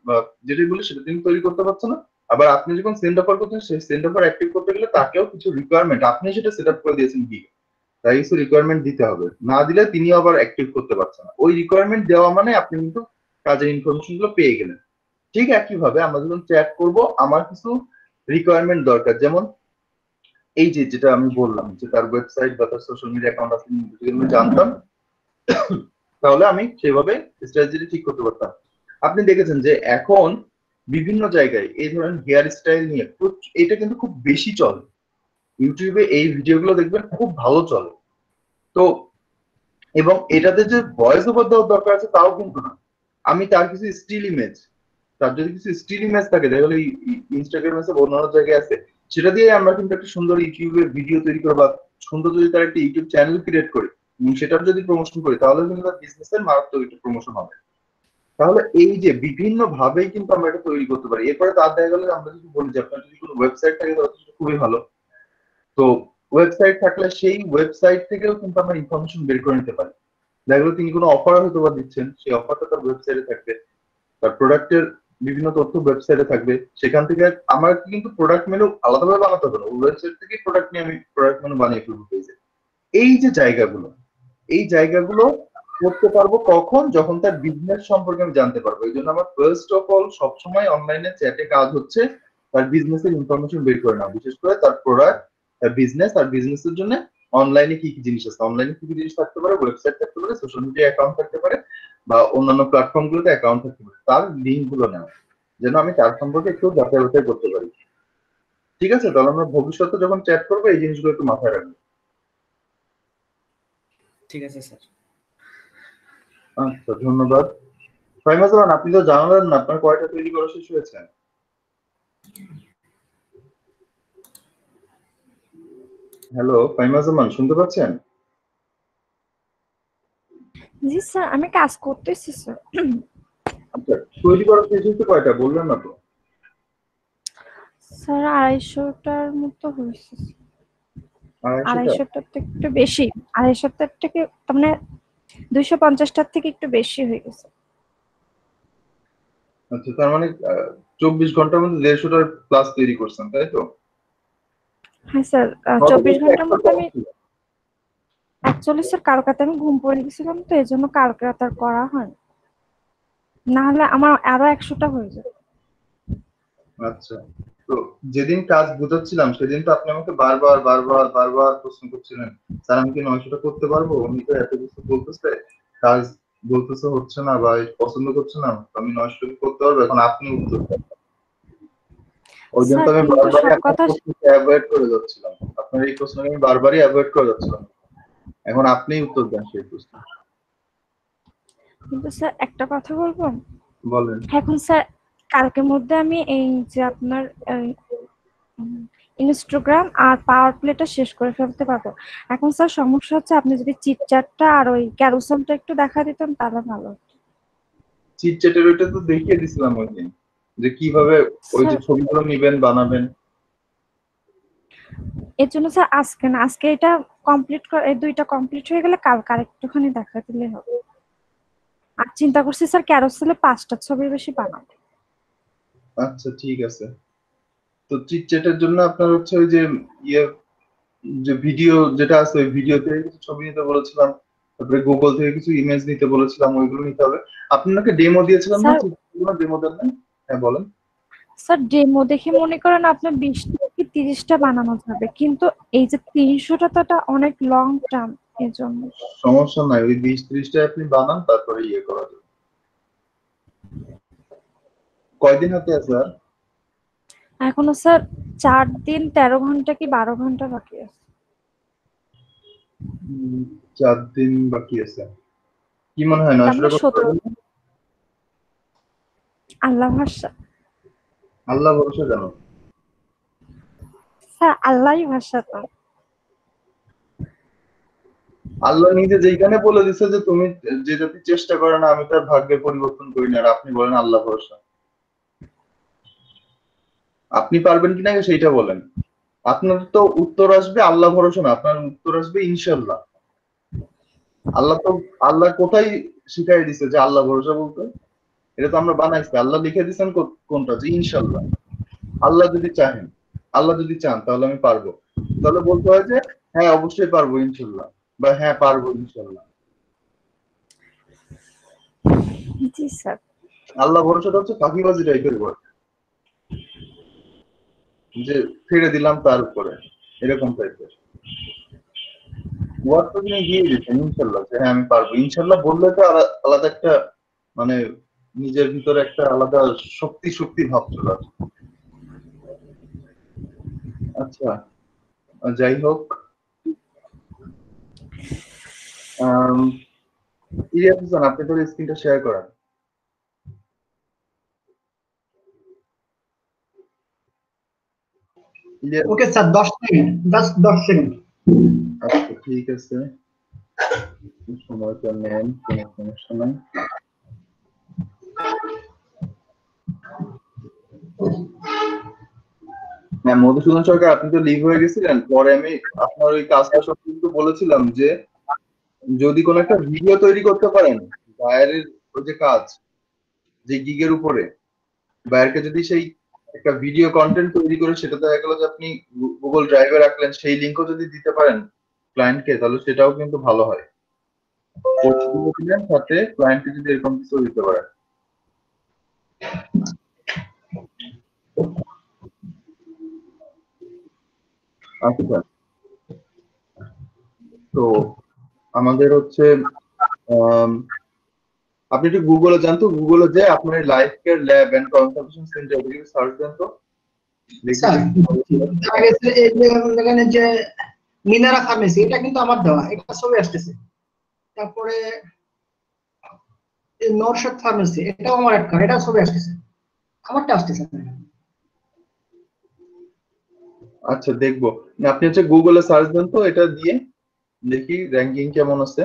বা যেটাই বলি সেটা তিনি তৈরি করতে পারছেন না। আবার আপনি যখন সেন্ড অফার করছেন, সেই সেন্ড অফার অ্যাক্টিভ করতে গেলে তাকেও কিছু রিকোয়ারমেন্ট, আপনি সেটা সেট আপ করে দিয়েছেন গিয়ে, তাই কিছু রিকোয়ারমেন্ট দিতে হবে, না দিলে তিনি আবার অ্যাক্টিভ করতে পারছেন না। ওই রিকোয়ারমেন্ট দেওয়া মানে আপনি কিন্তু কাজের ইনফরমেশন গুলো পেয়ে গেলেন। ঠিক একইভাবে আমরা যখন চ্যাট করব, আমার কিছু রিকোয়ারমেন্ট দরকার, যেমন এই যেটা আমি বললাম যে তার ওয়েবসাইট বা তার সোশ্যাল মিডিয়া অ্যাকাউন্ট আছে, যদি আমি জানতাম তাহলে আমি সেভাবে স্ট্র্যাটেজি ঠিক করতে পারতাম। আপনি দেখেছেন যে এখন বিভিন্ন জায়গায় এই ধরনের হেয়ার স্টাইল নিয়ে এটা কিন্তু খুব বেশি চলে। ইউটিউবে এই ভিডিওগুলো দেখবেন খুব ভালো চলে। তো এবং এটাতে যে ভয়েস ওভার দেওয়ার দরকার আছে তাও কিন্তু না। আমি তার কিছু স্টিল ইমেজ, তার যদি কিছু স্টিল ইমেজ থাকে, তাহলে ইনস্টাগ্রাম আছে, অন্যান্য জায়গায় আছে, সেটা দিয়ে আমরা কিন্তু একটা সুন্দর ইউটিউবের ভিডিও তৈরি করে বা সুন্দর যদি তার একটা ইউটিউব চ্যানেল ক্রিয়েট করি এবং সেটার যদি প্রমোশন করি, তাহলে কিন্তু তার বিজনেসের মারাত্মক একটা প্রমোশন হবে। তাহলে এই যে বিভিন্ন ভাবেই কিন্তু আমরা এটা তৈরি করতে পারি। এরপরে তার দেখা গেলে আমরা যদি বলি যে আপনার যদি কোনো ওয়েবসাইট থাকে, তাহলে সেটা খুবই ভালো। তো ওয়েবসাইট থাকলে সেই ওয়েবসাইট থেকেও কিন্তু আমরা ইনফরমেশন বের করে নিতে পারি। দেখা গেলো তিনি কোনো অফার হয়তো বা দিচ্ছেন, সেই অফারটা তার ওয়েবসাইটে থাকবে, তার প্রোডাক্টের বিভিন্ন তথ্য ওয়েবসাইটে থাকবে। সেখান থেকে আমার কিন্তু প্রোডাক্ট মেনু আলাদাভাবে বানাতে হবে না, ওয়েবসাইট থেকে প্রোডাক্ট নিয়ে আমি প্রোডাক্ট মেনু বানিয়ে ফেলবো পেজে। এই যে এই জায়গাগুলো করতে পারবো কখন, যখন তার বিজনেস সম্পর্কে আমি জানতে পারবো। এই জন্য আমার ফার্স্ট অফ অল সবসময় অনলাইনে চ্যাটে কাজ হচ্ছে তার বিজনেসের ইনফরমেশন বের করে নেওয়া, বিশেষ করে তার প্রোডাক্ট, তার বিজনেস, আর বিজনেসের জন্য অনলাইনে কি কি জিনিস আছে, অনলাইনে কি কি জিনিস থাকতে পারে, ওয়েবসাইট থাকতে পারে, সোশ্যাল মিডিয়া অ্যাকাউন্ট থাকতে পারে, বা অন্যান্য প্ল্যাটফর্ম গুলোতে অ্যাকাউন্ট থাকতে পারে, তার লিঙ্ক গুলো নেওয়া, যেন আমি তার সম্পর্কে একটু যাচাই বাছাই করতে পারি। ঠিক আছে, তাহলে আমরা ভবিষ্যতে যখন চ্যাট করবো এই জিনিসগুলো একটু মাথায় রাখবো। ঠিক আছে স্যার। আচ্ছা, ধন্যবাদ। ফাইমা জামান, আপনি তো জানালেন না আপনার কয়টা তৈরি করা শেষ হয়েছে। হ্যালো ফাইমা জামান, শুনতে পাচ্ছেন? জি স্যার, আমি কাজ করতেছি স্যার। আচ্ছা, তৈরি করা শেষ হয়েছে কয়টা বললেন না তো? স্যার 250টার মতো হয়েছে। 250টার থেকে একটু বেশি, 250টার থেকে তার মানে 250টার থেকে একটু বেশি হয়ে গেছে। আচ্ছা, তার মানে 24 ঘন্টার মধ্যে 150টার প্লাস তৈরি করছেন, তাই তো? হ্যাঁ স্যার, 24 ঘন্টার মধ্যে আমি অ্যাকচুয়ালি স্যার কালকে আমি ঘুম পড়ে গেছিলাম, তো এই জন্য কালকে রাত আর করা হয় না, হলে আমার আরো 100টা হয়ে যাবে। আচ্ছা, তো যেদিন কাজ বুঝাচ্ছিলাম সেদিন তো আপনি আমাকে বারবার বারবার বারবার প্রশ্ন করছিলেন, স্যার আমি কি 900টা করতে পারবো, উনি তো এত কিছু বলতেছে, কাজ বলতেছে হচ্ছে না বা পছন্দ করছে না, আমি 900টা করতে পারবো। এখন আপনি উত্তর দেন। ওই জন্য তো আমি বারবারই আপনার প্রশ্নকে অ্যাভয়েড করে যাচ্ছিলাম, আপনার এই প্রশ্নকে আমি বারবারই অ্যাভয়েড করে যাচ্ছিলাম। এখন আপনিই উত্তর দেন সেই প্রশ্ন। কিন্তু স্যার একটা কথা বলবো, বলেন। এখন স্যার কালকের মধ্যে আমি এই যে আপনার ইনস্টাগ্রাম আর পাওয়ার প্লেটা শেষ করে ফেলতে পারবো। এখন স্যার সমস্যা হচ্ছে আপনি যদি চিটচ্যাটটা আর ওই ক্যারোসেলটা একটু দেখা দিতেন তাহলে ভালো হতো। চিটচ্যাটের ওইটা তো দেখিয়ে দিছিলাম ওই দিন, যে কিভাবে ওই যে স্যার ছবিগুলো নিবেন বানাবেন। এর জন্য স্যার আজকে না, আজকে এটা কমপ্লিট করে, এই দুইটা কমপ্লিট হয়ে গেলে কালকে আরেকটুখানি দেখা দিলে হবে। আর চিন্তা করছি স্যার ক্যারোসেলে 5টা ছবি বেশি বানাবো। আচ্ছা ঠিক আছে। তো চিটচ্যাটের জন্য আপনার হচ্ছে ওই যে ইয়ে, যে ভিডিও যেটা আছে ওই ভিডিও থেকে কিছু ছবি নিতে বলেছিলাম, তারপরে গুগল থেকে কিছু ইমেজ নিতে বলেছিলাম, ওইগুলো নিতে হবে। আপনাকে ডেমো দিয়েছিলাম না, স্যার ডেমো দেন নাই? হ্যাঁ বলেন। স্যার ডেমো দেখে মনে করেন আপনার 20টা কি 30টা বানানো যাবে, কিন্তু এই যে 300টা তো এটা অনেক লং টার্ম, এর জন্য। সমস্যা নাই, ওই 20-30টা আপনি বানান, তারপরে ইয়ে করা যাবে। কয়দিন হাতে আছে আর? এখনো স্যার 4 দিন 13 ঘন্টা কি 12 ঘন্টা বাকি আছে। 4 দিন বাকি আছে। কি মনে হয় তার 900 মানে টাকা 17, আল্লাহ ভরসা। আল্লাহ ভরসা জানো। স্যার আল্লাহই ভরসা তো। আল্লাহ নিজে যেখানে বলে দিচ্ছে যে তুমি যে জাতি চেষ্টা করে না আমি তার ভাগ্যের পরিবর্তন করি না, আর আপনি বলেন আল্লাহ ভরসা। আপনি পারবেন কিনা সেইটা বলেন। আপনার তো উত্তর আসবে আল্লাহ ভরসা না, আপনার উত্তর আসবে ইনশাল্লাহ। আল্লাহ তো, আল্লাহ কোথায় শিখাই দিছে যে আল্লাহ ভরসা বলতে? এটা তো আমরা বানাইছি। আল্লাহ লিখে দিচ্ছেন কোনটা, যে ইনশাল্লাহ। আল্লাহ যদি চাহেন, আল্লাহ যদি চান তাহলে আমি পারবো, তাহলে বলতে হয় যে হ্যাঁ অবশ্যই পারবো ইনশাল্লাহ, বা হ্যাঁ পারবো ইনশাল্লাহ। জি স্যার। আল্লাহ ভরসাটা হচ্ছে ফাঁকিবাজি টাইপের ওয়ার্ড, যে ছেড়ে দিলাম তার উপরে, এরকম টাইপের ওয়ার্ড তো তিনি দিয়ে দিচ্ছেন ইনশাল্লাহ, যে হ্যাঁ আমি পারবো ইনশাল্লাহ বললে তো আলাদা একটা মানে নিজের ভিতরে একটা আলাদা শক্তি শক্তি ভাব চলে আসে। আচ্ছা যাই হোক, ইলিয়াস হোসেন আপনি তো স্ক্রিনটা শেয়ার করেন। Ilias, okay sir 10 second, just 10 second. আচ্ছা ঠিক আছে, সময়টা নেন, কোনো সমস্যা নাই। হ্যাঁ মধুসূদন সরকার, আপনি তো লিভ হয়ে গেছিলেন, পরে আমি আপনার ওই কাজটা সব কিন্তু বলেছিলাম যে যদি কোনো একটা ভিডিও তৈরি করতে পারেন বাইরের ওই যে কাজ, যে গিগের উপরে বাইরকে যদি সেই একটা ভিডিও কন্টেন্ট তৈরি করে সেটা দেখা গেল যে আপনি গুগল ড্রাইভে রাখলেন, সেই লিঙ্কও যদি দিতে পারেন ক্লায়েন্টকে, তাহলে সেটাও কিন্তু ভালো হয়। সাথে ক্লায়েন্টকে যদি এরকম কিছু দিতে পারেন। আচ্ছা, তো আমাদের হচ্ছে আপনি একটু গুগলে যান তো, গুগলে যে আপনার life care lab and consultation centre এগুলো সার্চ দেন তো, স্যার আগে এই যেখানে যে মিনারা ফার্মেসি, এটা কিন্তু আমার দেওয়া, এটা ছবি আসতেছে। তারপরে এই নরসাদ ফার্মেসি, এটাও আমার অ্যাড করা, এটা ছবি আসতেছে, আমারটা আসতেছে না। আচ্ছা দেখবো না, আপনি হচ্ছে গুগলে সার্চ দেন তো এটা দিয়ে, দেখি র্যাঙ্কিং কেমন আছে।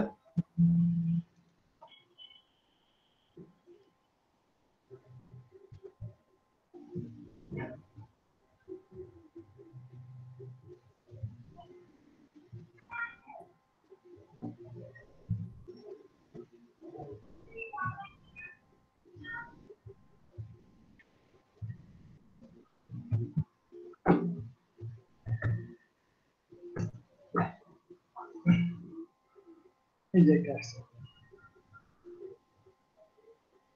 এই যে এটা আছে।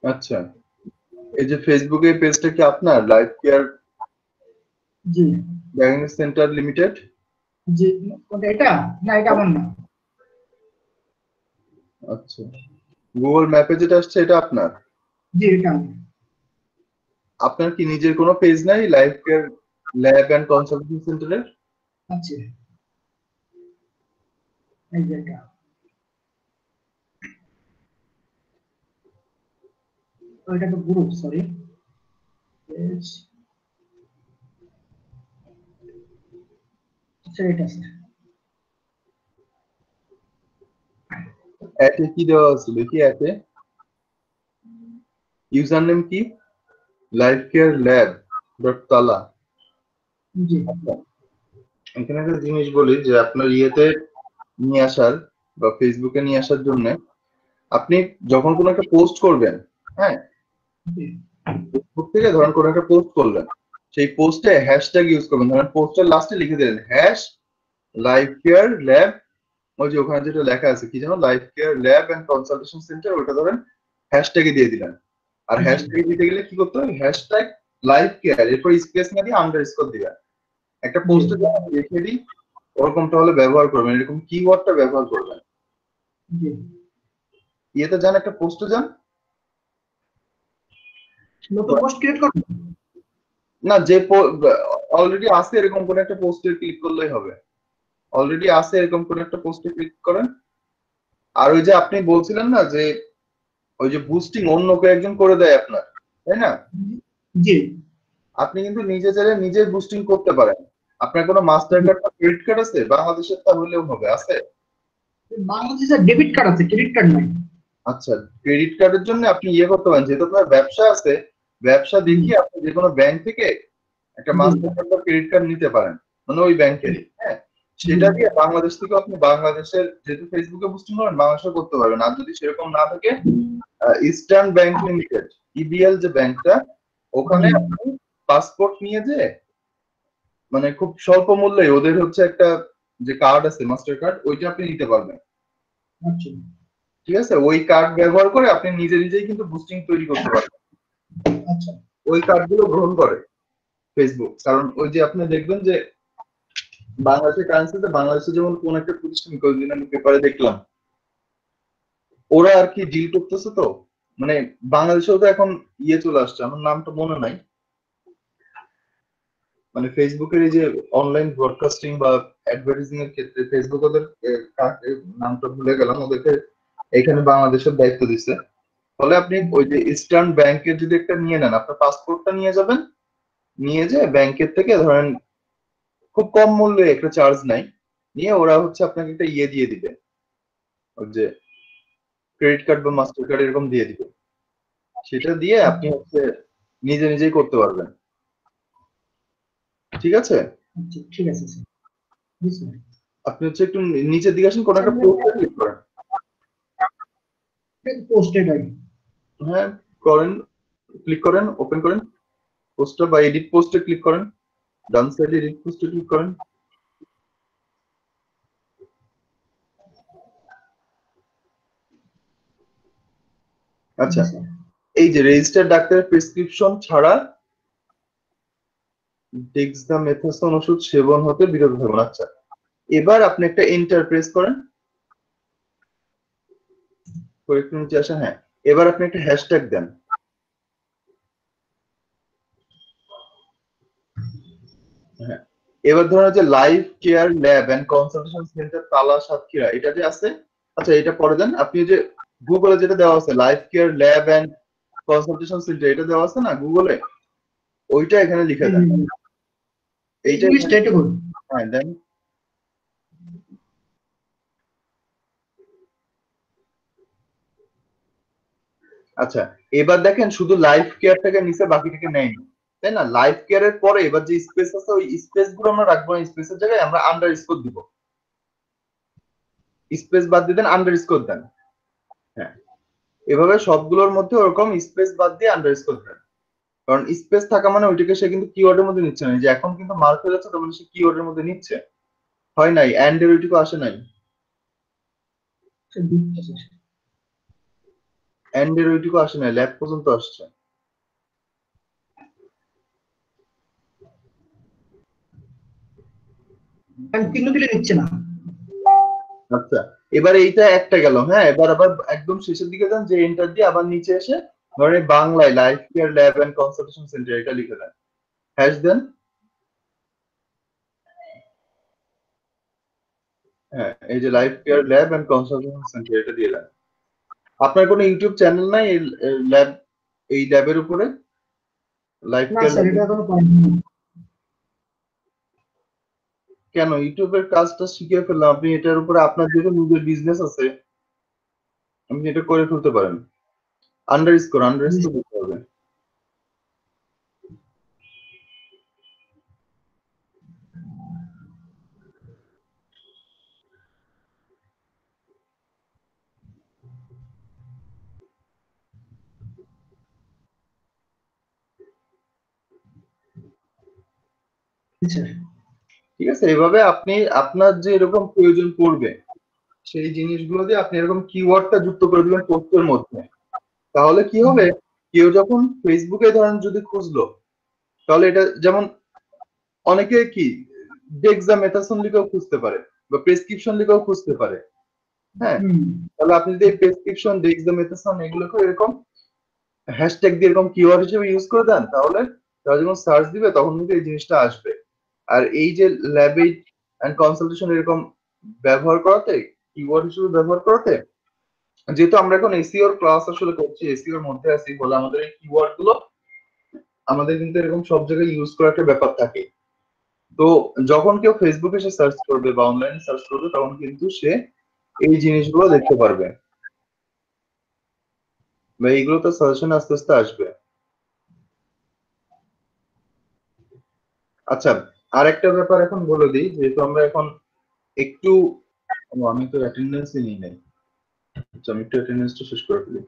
আচ্ছা, এই যে ফেসবুকে পেজটা কি আপনার, লাইফ কেয়ার জি ডায়াগনস্টিক সেন্টার লিমিটেড? জি, কোনটা এটা? না এটা আমার না। আচ্ছা, গুগল ম্যাপে যেটা আসছে এটা আপনার? জি এটা আমার। আপনার কি নিজের কোনো পেজ নাই life care lab and consultation সেন্টারের? আচ্ছা এই যে এটা। এটা তো গ্রুপ, সরি। আচ্ছা এটা আছে। অ্যাটে কি দেওয়া আছে দেখি। অ্যাটে ইউজার নেম কি? লাইফ কেয়ার ল্যাব ডট তালা। জি এখানে একটা জিনিস বলি যে আপনার ইয়েতে নিয়ে আসার বা ফেসবুকে নিয়ে আসার জন্য আপনি যখন কোনো একটা পোস্ট করবেন, হ্যাঁ, জি ফেসবুক থেকে ধরেন কোনো একটা পোস্ট করলেন, সেই পোস্টে হ্যাশট্যাগ ইউজ করবেন। ধরেন পোস্টের লাস্টে লিখে দিলেন হ্যাশ লাইফ কেয়ার ল্যাব, ওই যে ওখানে যেটা লেখা আছে কি জানো, life care lab and consultation centre, ওটা ধরেন হ্যাশট্যাগে দিয়ে দিলেন। আর হ্যাশট্যাগ দিতে গেলে কি করতে হবে? হ্যাশট্যাগ লাইফ কেয়ার, এরপর স্পেস না দিয়ে আন্ডারস্কোর দিবেন। একটা পোস্টে যখন আমি লিখে দিই ওরকমটা হলে ব্যবহার করবেন, এরকম কিওয়ার্ডটা ব্যবহার করবেন। জি ইয়েতে যান, একটা পোস্টে যান, নতুন পোস্ট ক্রিয়েট করব। না যে অলরেডি আছে এরকম কোন একটা পোস্টে ক্লিক করলেই হবে। অলরেডি আছে এরকম কোন একটা পোস্টে ক্লিক করেন। আর ওই যে আপনি বলছিলেন না যে ওই যে বুস্টিং অন্য কেউ একজন করে দেয় আপনার, তাই না? জি আপনি কিন্তু নিজে চাইলে নিজে বুস্টিং করতে পারেন। আপনার কোনো মাস্টার কার্ড বা ক্রেডিট কার্ড আছে? বাংলাদেশের তা হলেও হবে, আছে? বাংলাদেশে ডেবিট কার্ড আছে, ক্রেডিট কার্ড নাই। আচ্ছা, ক্রেডিট কার্ডের জন্য আপনি ইয়ে করতে পারেন, যেহেতু আপনার ব্যবসা আছে, ব্যবসা দেখিয়ে আপনি যে কোনো ব্যাংক থেকে একটা মাস্টার কার্ড বা ক্রেডিট কার্ড নিতে পারেন, মানে ওই ব্যাংকেরই, হ্যাঁ। সেটা দিয়ে বাংলাদেশ থেকে আপনি বাংলাদেশের, যেহেতু ফেসবুকে বুস্টিং করেন, বাংলাদেশে করতে পারবেন। আর যদি সেরকম না থাকে, ইস্টার্ন ব্যাংক লিমিটেড, ইবিএল যে ব্যাংকটা, ওখানে আপনি পাসপোর্ট নিয়ে যে, মানে খুব স্বল্প মূল্যে ওদের হচ্ছে একটা যে কার্ড আছে মাস্টার কার্ড, ওইটা আপনি নিতে পারবেন। আচ্ছা ঠিক আছে, ওই কার্ড ব্যবহার করে আপনি নিজে নিজেই কিন্তু বুস্টিং তৈরি করতে পারবেন। আচ্ছা ওই কার্ডগুলো গ্রহণ করে ফেসবুক, কারণ ওই যে আপনি দেখবেন যে বাংলাদেশের কারেন্সিতে, বাংলাদেশে যেমন কোন একটা প্রতিষ্ঠান, কয়েকদিন আমি পেপারে দেখলাম, ওরা আর কি ডিল করতেছে, তো মানে বাংলাদেশেও তো এখন ইয়ে চলে আসছে, আমার নামটা মনে নাই, মানে ফেসবুকের এই যে অনলাইন ব্রডকাস্টিং বা অ্যাডভার্টাইজিং এর ক্ষেত্রে ফেসবুক ওদের নামটা ভুলে গেলাম, ওদেরকে এখানে বাংলাদেশের দায়িত্ব দিচ্ছে। ফলে আপনি ওই যে ইস্টার্ন ব্যাংকের যদি একটা নিয়ে নেন, আপনার পাসপোর্টটা নিয়ে যাবেন, নিয়ে যে ব্যাংকের থেকে ধরেন খুব কম মূল্যে, একটা চার্জ নাই, নিয়ে ওরা হচ্ছে আপনাকে একটা ইয়ে দিয়ে দিবে, ওই যে ক্রেডিট কার্ড বা মাস্টার কার্ড এরকম দিয়ে দিবে। সেটা দিয়ে আপনি হচ্ছে নিজে নিজেই করতে পারবেন। ঠিক আছে, আচ্ছা ঠিক আছে স্যার। জি স্যার। আপনি হচ্ছে একটু নিচের দিকে আসেন, কোন একটা পোস্টে ক্লিক করেন। Posted I. হ্যাঁ করেন, ক্লিক করেন, ওপেন করেন পোস্টটা, বা এডিট পোস্টে ক্লিক করেন, ডান সাইডে এডিট পোস্টে ক্লিক করেন। আচ্ছা, এই যে রেজিস্টার্ড ডাক্তারের প্রেসক্রিপশন ছাড়া ডেক্সামেথাসোন ওষুধ সেবন হতে বিরত থাকুন। আচ্ছা, এবার আপনি একটা এন্টার প্রেস করেন, একটু নিচে আসেন। হ্যাঁ, এবার আপনি একটা হ্যাশট্যাগ দেন। হ্যাঁ, এবার ধরুন যে life care lab and consultation centre Tala Satkhira, এটা যে আছে, আচ্ছা এটা পরে দেন। আপনি যে গুগলে যেটা দেওয়া আছে life care lab and consultation centre, এটা দেওয়া আছে না গুগলে, ওইটা এখানে লিখে দেন। এইটা হ্যাঁ দেন। আচ্ছা, এবার দেখেন শুধু লাইফ কেয়ারটাকে নিচে, বাকিটাকে নেয়নি, তাই না? লাইফ কেয়ারের পরে এবার যে স্পেস আছে, ওই স্পেস গুলো আমরা রাখবো না, স্পেসের জায়গায় আমরা আন্ডারস্কোর দিব। স্পেস বাদ দিয়ে দেন, আন্ডারস্কোর দেন। হ্যাঁ, এভাবে সবগুলোর মধ্যে ওরকম স্পেস বাদ দিয়ে আন্ডারস্কোর দেন, কারণ স্পেস থাকা মানে ওইটাকে সে কিন্তু কিওয়ার্ডের মধ্যে নিচ্ছে না। যে এখন কিন্তু মার্ক হয়ে যাচ্ছে, তার মানে সে কিওয়ার্ডের মধ্যে নিচ্ছে, হয় নাই, এন্ড এর ওইটুকু আসে নাই, এন্ড এর ওইটুকু আসে নাই, ল্যাব পর্যন্ত আসছে। নিচ্ছে না। আচ্ছা, এবার এইটা একটা গেল। হ্যাঁ, এবার আবার একদম শেষের দিকে যান, যে এন্টার দিয়ে আবার নিচে এসে ধরেন বাংলায় life care lab and consultation centre, এটা লিখে দেন, হ্যাশ দেন। হ্যাঁ, এই যে life care lab and consultation centre, এটা দিয়ে দেন। আপনার কোনো ইউটিউব চ্যানেল নাই এই ল্যাব এই ল্যাবের উপরে লাইফ না কেয়ার স্যার এটা এখনো পাইনি। কেন ইউটিউবের কাজটা শিখে ফেললাম, আপনি এটার উপরে আপনার যেহেতু নিজের বিজনেস আছে আপনি এটা করে ফেলতে পারেন। আন্ডারস্কোর দিতে হবে। আচ্ছা ঠিক আছে, এভাবে আপনি আপনার যে এরকম প্রয়োজন পড়বে সেই জিনিসগুলো দিয়ে আপনি এরকম কিওয়ার্ডটা যুক্ত করে দিবেন পোস্টের মধ্যে। তাহলে কি হবে, কেউ যখন ফেসবুকে ধরেন যদি খুঁজলো, তাহলে এটা যেমন অনেকে কি ডেক্সামেথাসোন লিখেও খুঁজতে পারে বা প্রেসক্রিপশন লিখেও খুঁজতে পারে। হ্যাঁ, তাহলে আপনি যদি প্রেসক্রিপশন ডেক্সামেথাসোন এগুলোকে এরকম হ্যাশট্যাগ দিয়ে এরকম কিওয়ার্ড হিসেবে ইউজ করে দেন, তাহলে তারা যখন সার্চ দিবে তখন কিন্তু এই জিনিসটা আসবে। আর এই যে ল্যাবেট এন্ড কনসালটেশন এরকম ব্যবহার করাতে, কিওয়ার্ড হিসেবে ব্যবহার করাতে, যেহেতু আমরা এখন এসইওর ক্লাস আসলে করছি, এসইওর মধ্যে আছি বলে আমাদের এই কিওয়ার্ড গুলো আমাদের কিন্তু এরকম সব জায়গায় ইউজ করার একটা ব্যাপার থাকে। তো যখন কেউ ফেসবুকে সে সার্চ করবে বা অনলাইনে সার্চ করবে তখন কিন্তু সে এই জিনিসগুলো দেখতে পারবে বা এইগুলো তো সাজেশন আস্তে আস্তে আসবে। আচ্ছা, আরেকটা ব্যাপার এখন বলে দিই, যেহেতু আমরা এখন একটু আমি তো অ্যাটেন্ডেন্সই নিই নাই। আচ্ছা, আমি একটু অ্যাটেন্ডেন্সটা শেষ করে ফেলি।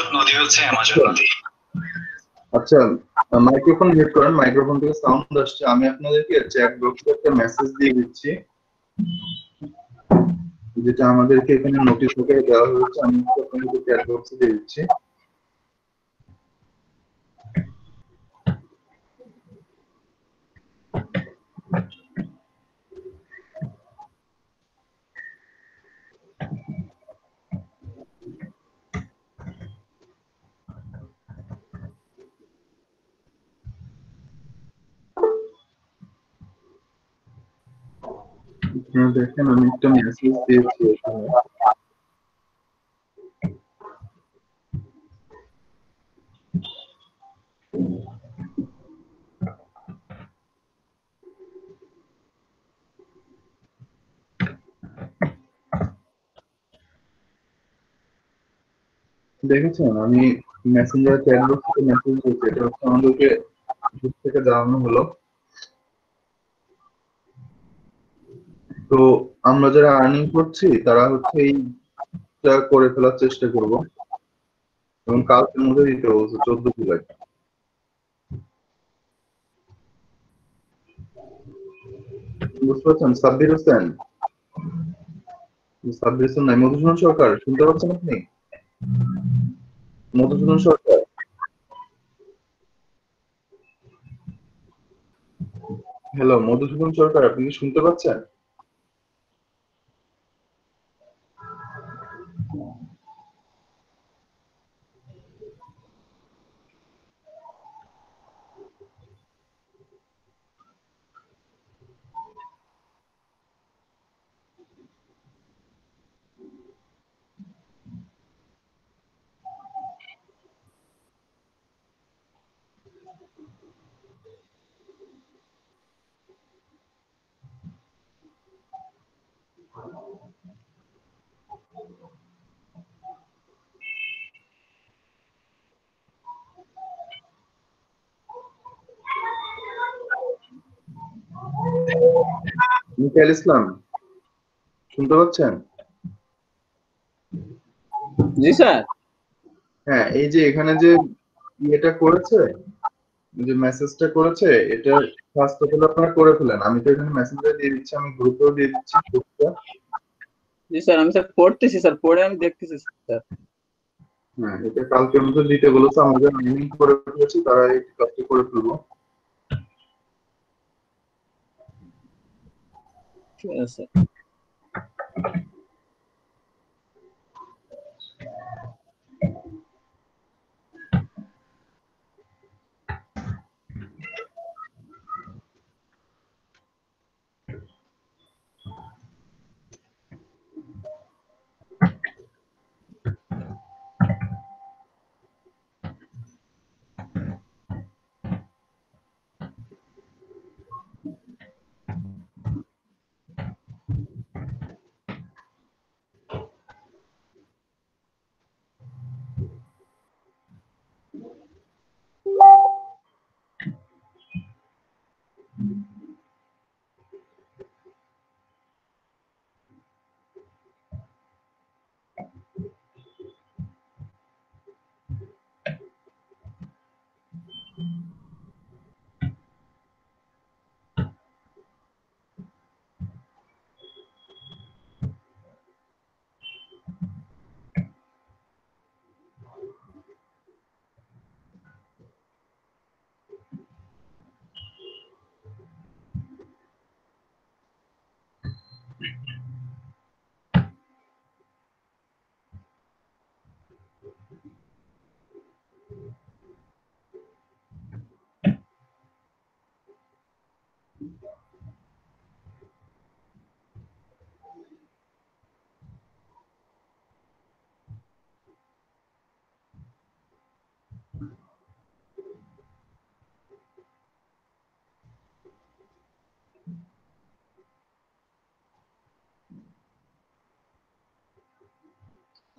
স্রোত নদী হচ্ছে অ্যামাজন নদী। আচ্ছা, মাইক্রোফোন মিউট করেন, মাইক্রোফোন থেকে সাউন্ড আসছে। আমি আপনাদেরকে চ্যাট বক্সে একটা মেসেজ দিয়ে দিচ্ছি, যেটা আমাদেরকে এখানে নোটিশ আকারে দেওয়া হয়েছে। আমি আপনাদেরকে চ্যাট বক্সে দিয়ে দিচ্ছি। আপনারা দেখেন আমি একটা মেসেজ দিয়েছি এখানে। দেখেছেন আমি মেসেঞ্জার চ্যাট বক্সে মেসেজ দিয়েছি, এটা হচ্ছে আমাদেরকে গ্রুপ থেকে জানানো হলো। তো আমরা যারা আর্নিং করছি তারা হচ্ছে এইটা করে ফেলার চেষ্টা করব, এবং কালকের মধ্যে দিতে বলছে 14 জুলাই। বুঝতে পারছেন? সাব্বির হোসেন, সাব্বির হোসেন নাই, মধুসূদন সরকার শুনতে পাচ্ছেন আপনি? মধুসূদন সরকার, হ্যালো মধুসূদন সরকার, আপনি কি শুনতে পাচ্ছেন? মিকাইল ইসলাম শুনতে পাচ্ছেন? জি স্যার। হ্যাঁ, এই যে এখানে যে ইয়েটা করেছে, যে মেসেজটা করেছে, এটা ফার্স্ট অফ অল আপনারা করে ফেলেন। আমি তো এখানে মেসেজটা দিয়ে দিচ্ছি, আমি গ্রুপেও দিয়ে দিচ্ছি গ্রুপটা। জি স্যার, আমি স্যার পড়তেছি স্যার, পড়ে আমি দেখতেছি স্যার। হ্যাঁ, এটা কালকের মধ্যে দিতে বলেছে। আমাদের আর্নিং করে ফেলেছি, তারা এই কাজটা করে ফেলবো। ঠিক আছে।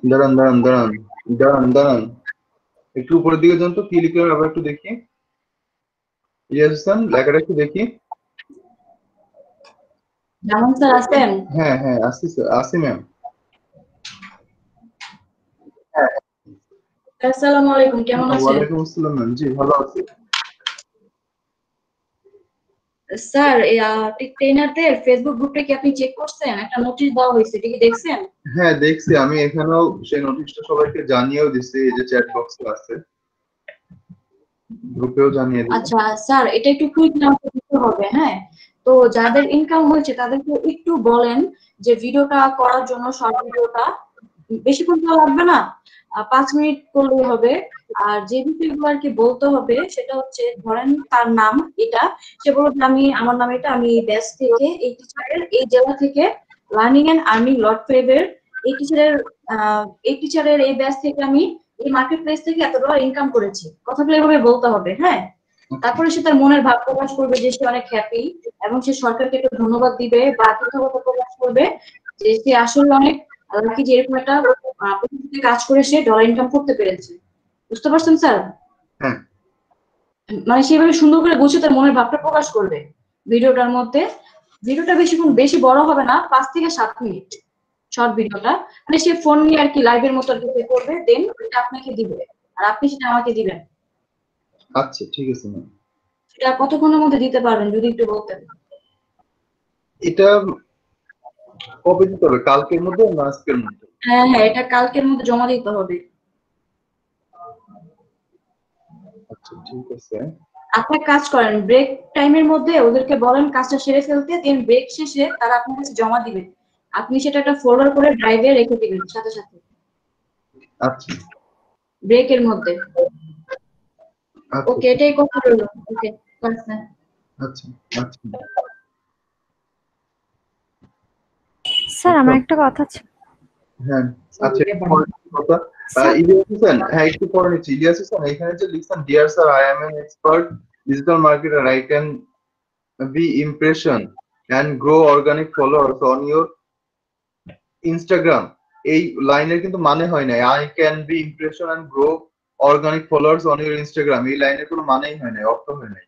দাঁড়ান দাঁড়ান দাঁড়ান দাঁড়ান দাঁড়ান, একটু উপরের দিকে যান তো, কি লিখলাম আবার একটু দেখি। ইয়েস স্যার, লেখাটা একটু দেখি। যেমন স্যার আছেন? হ্যাঁ হ্যাঁ, আসি স্যার, আসি ম্যাম। আসসালামু আলাইকুম, কেমন আছেন? ওয়ালাইকুম আসসালাম ম্যাম, জি ভালো আছি। স্যার ট্রেনারদের ফেসবুক গ্রুপে কি আপনি চেক করছেন? একটা নোটিশ দেওয়া হয়েছে, এটা কি দেখছেন? হ্যাঁ দেখছি, আমি এখানেও সেই নোটিশটা সবাইকে জানিয়েও দিছি, এই যে চ্যাট বক্সে আছে, গ্রুপেও জানিয়ে দিছি। আচ্ছা স্যার, এটা একটু কুইক নাম্বার দিতে হবে, হ্যাঁ? তো যাদের ইনকাম হয়েছে তাদেরকে একটু বলেন যে ভিডিওটা করার জন্য, শর্ট ভিডিওটা বেশিক্ষণ তো লাগবে না, 5 মিনিট করলেই হবে। আর যে বিষয়গুলো আর কি বলতে হবে সেটা হচ্ছে, ধরেন তার নাম এটা, সে বলবে আমি, আমার নাম এটা, আমি এই ব্যাচ থেকে, এই টিচারের, এই জেলা থেকে, লার্নিং এন্ড আর্নিং লর্ড ফেভের এই টিচারের এই ব্যাচ থেকে আমি এই মার্কেট প্লেস থেকে এত টাকা ইনকাম করেছি, কথাগুলো এভাবে বলতে হবে, হ্যাঁ? তারপরে সে তার মনের ভাব প্রকাশ করবে যে সে অনেক হ্যাপি, এবং সে সরকারকে একটু ধন্যবাদ দিবে বা কৃতজ্ঞতা প্রকাশ করবে যে সে আসলে অনেক লাকি যে এরকম একটা প্রযুক্তিতে কাজ করে সে ডলার ইনকাম করতে পেরেছে। বুঝতে পারছেন স্যার? হ্যাঁ। মানে সেভাবে সুন্দর করে গুছিয়ে তার মনের ভাবটা প্রকাশ করবে ভিডিওটার মধ্যে। ভিডিওটা বেশি বড় হবে না, 5 থেকে 7 মিনিট শর্ট ভিডিওটা। মানে সে ফোন নিয়ে আর কি লাইভের মতো আর কি করবে, দেন এটা আপনাকে দিবে আর আপনি সেটা আমাকে দিবেন। আচ্ছা ঠিক আছে ম্যাম। সেটা কতক্ষণের মধ্যে দিতে পারবেন যদি একটু বলতেন? এটা কবে দিতে হবে, কালকের মধ্যে না আজকের মধ্যে? হ্যাঁ হ্যাঁ, এটা কালকের মধ্যে জমা দিতে হবে। আচ্ছা ঠিক আছে। আপনি এক কাজ করেন, ব্রেক টাইমের মধ্যে ওদেরকে বলেন কাজটা সেরে ফেলতে, দেন ব্রেক শেষে তারা আপনার কাছে জমা দিবে। আপনি সেটা একটা ফোল্ডার করে ড্রাইভে রেখে দিবেন সাথে সাথে আচ্ছা ব্রেকের মধ্যে। আচ্ছা ওকে, এটাই কথা রইল। ওকে, আচ্ছা আচ্ছা আচ্ছা। স্যার আমার একটা কথা ছিল। হ্যাঁ আচ্ছা, কথা ইলিয়াস হোসেন, হ্যাঁ একটু পরে নিচ্ছি। ইলিয়াস হোসেন, এখানে যে লিখছেন dear sir, I am N expert digital marketer, I can be impression and grow organic followers on your Instagram, এই লাইনের কিন্তু মানে হয় না। I can be impression and grow organic followers on your Instagram, এই লাইনের কোনো মানেই হয় না, অর্থ হয় নাই।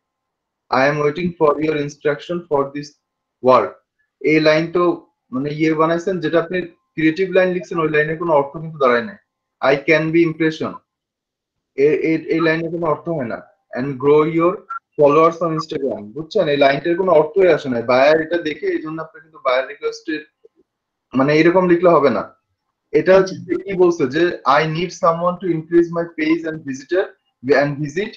I am waiting for your instruction for this work, এই লাইন তো মানে ইয়ে বানাইছেন, যেটা আপনি ক্রিয়েটিভ লাইন লিখছেন ওই লাইনের কোনো অর্থ কিন্তু দাঁড়ায় নাই। আই ক্যান বি ইমপ্রেশন, এই লাইনের কোনো অর্থ হয় না। And grow your followers on Instagram, বুঝছেন? এই লাইনটার কোনো অর্থই আসে না। বায়ার এটা দেখে, এই জন্য আপনি কিন্তু বায়ার রিকোয়েস্টের মানে এরকম লিখলে হবে না। এটা কি বলছে যে I need someone to increase my page and visit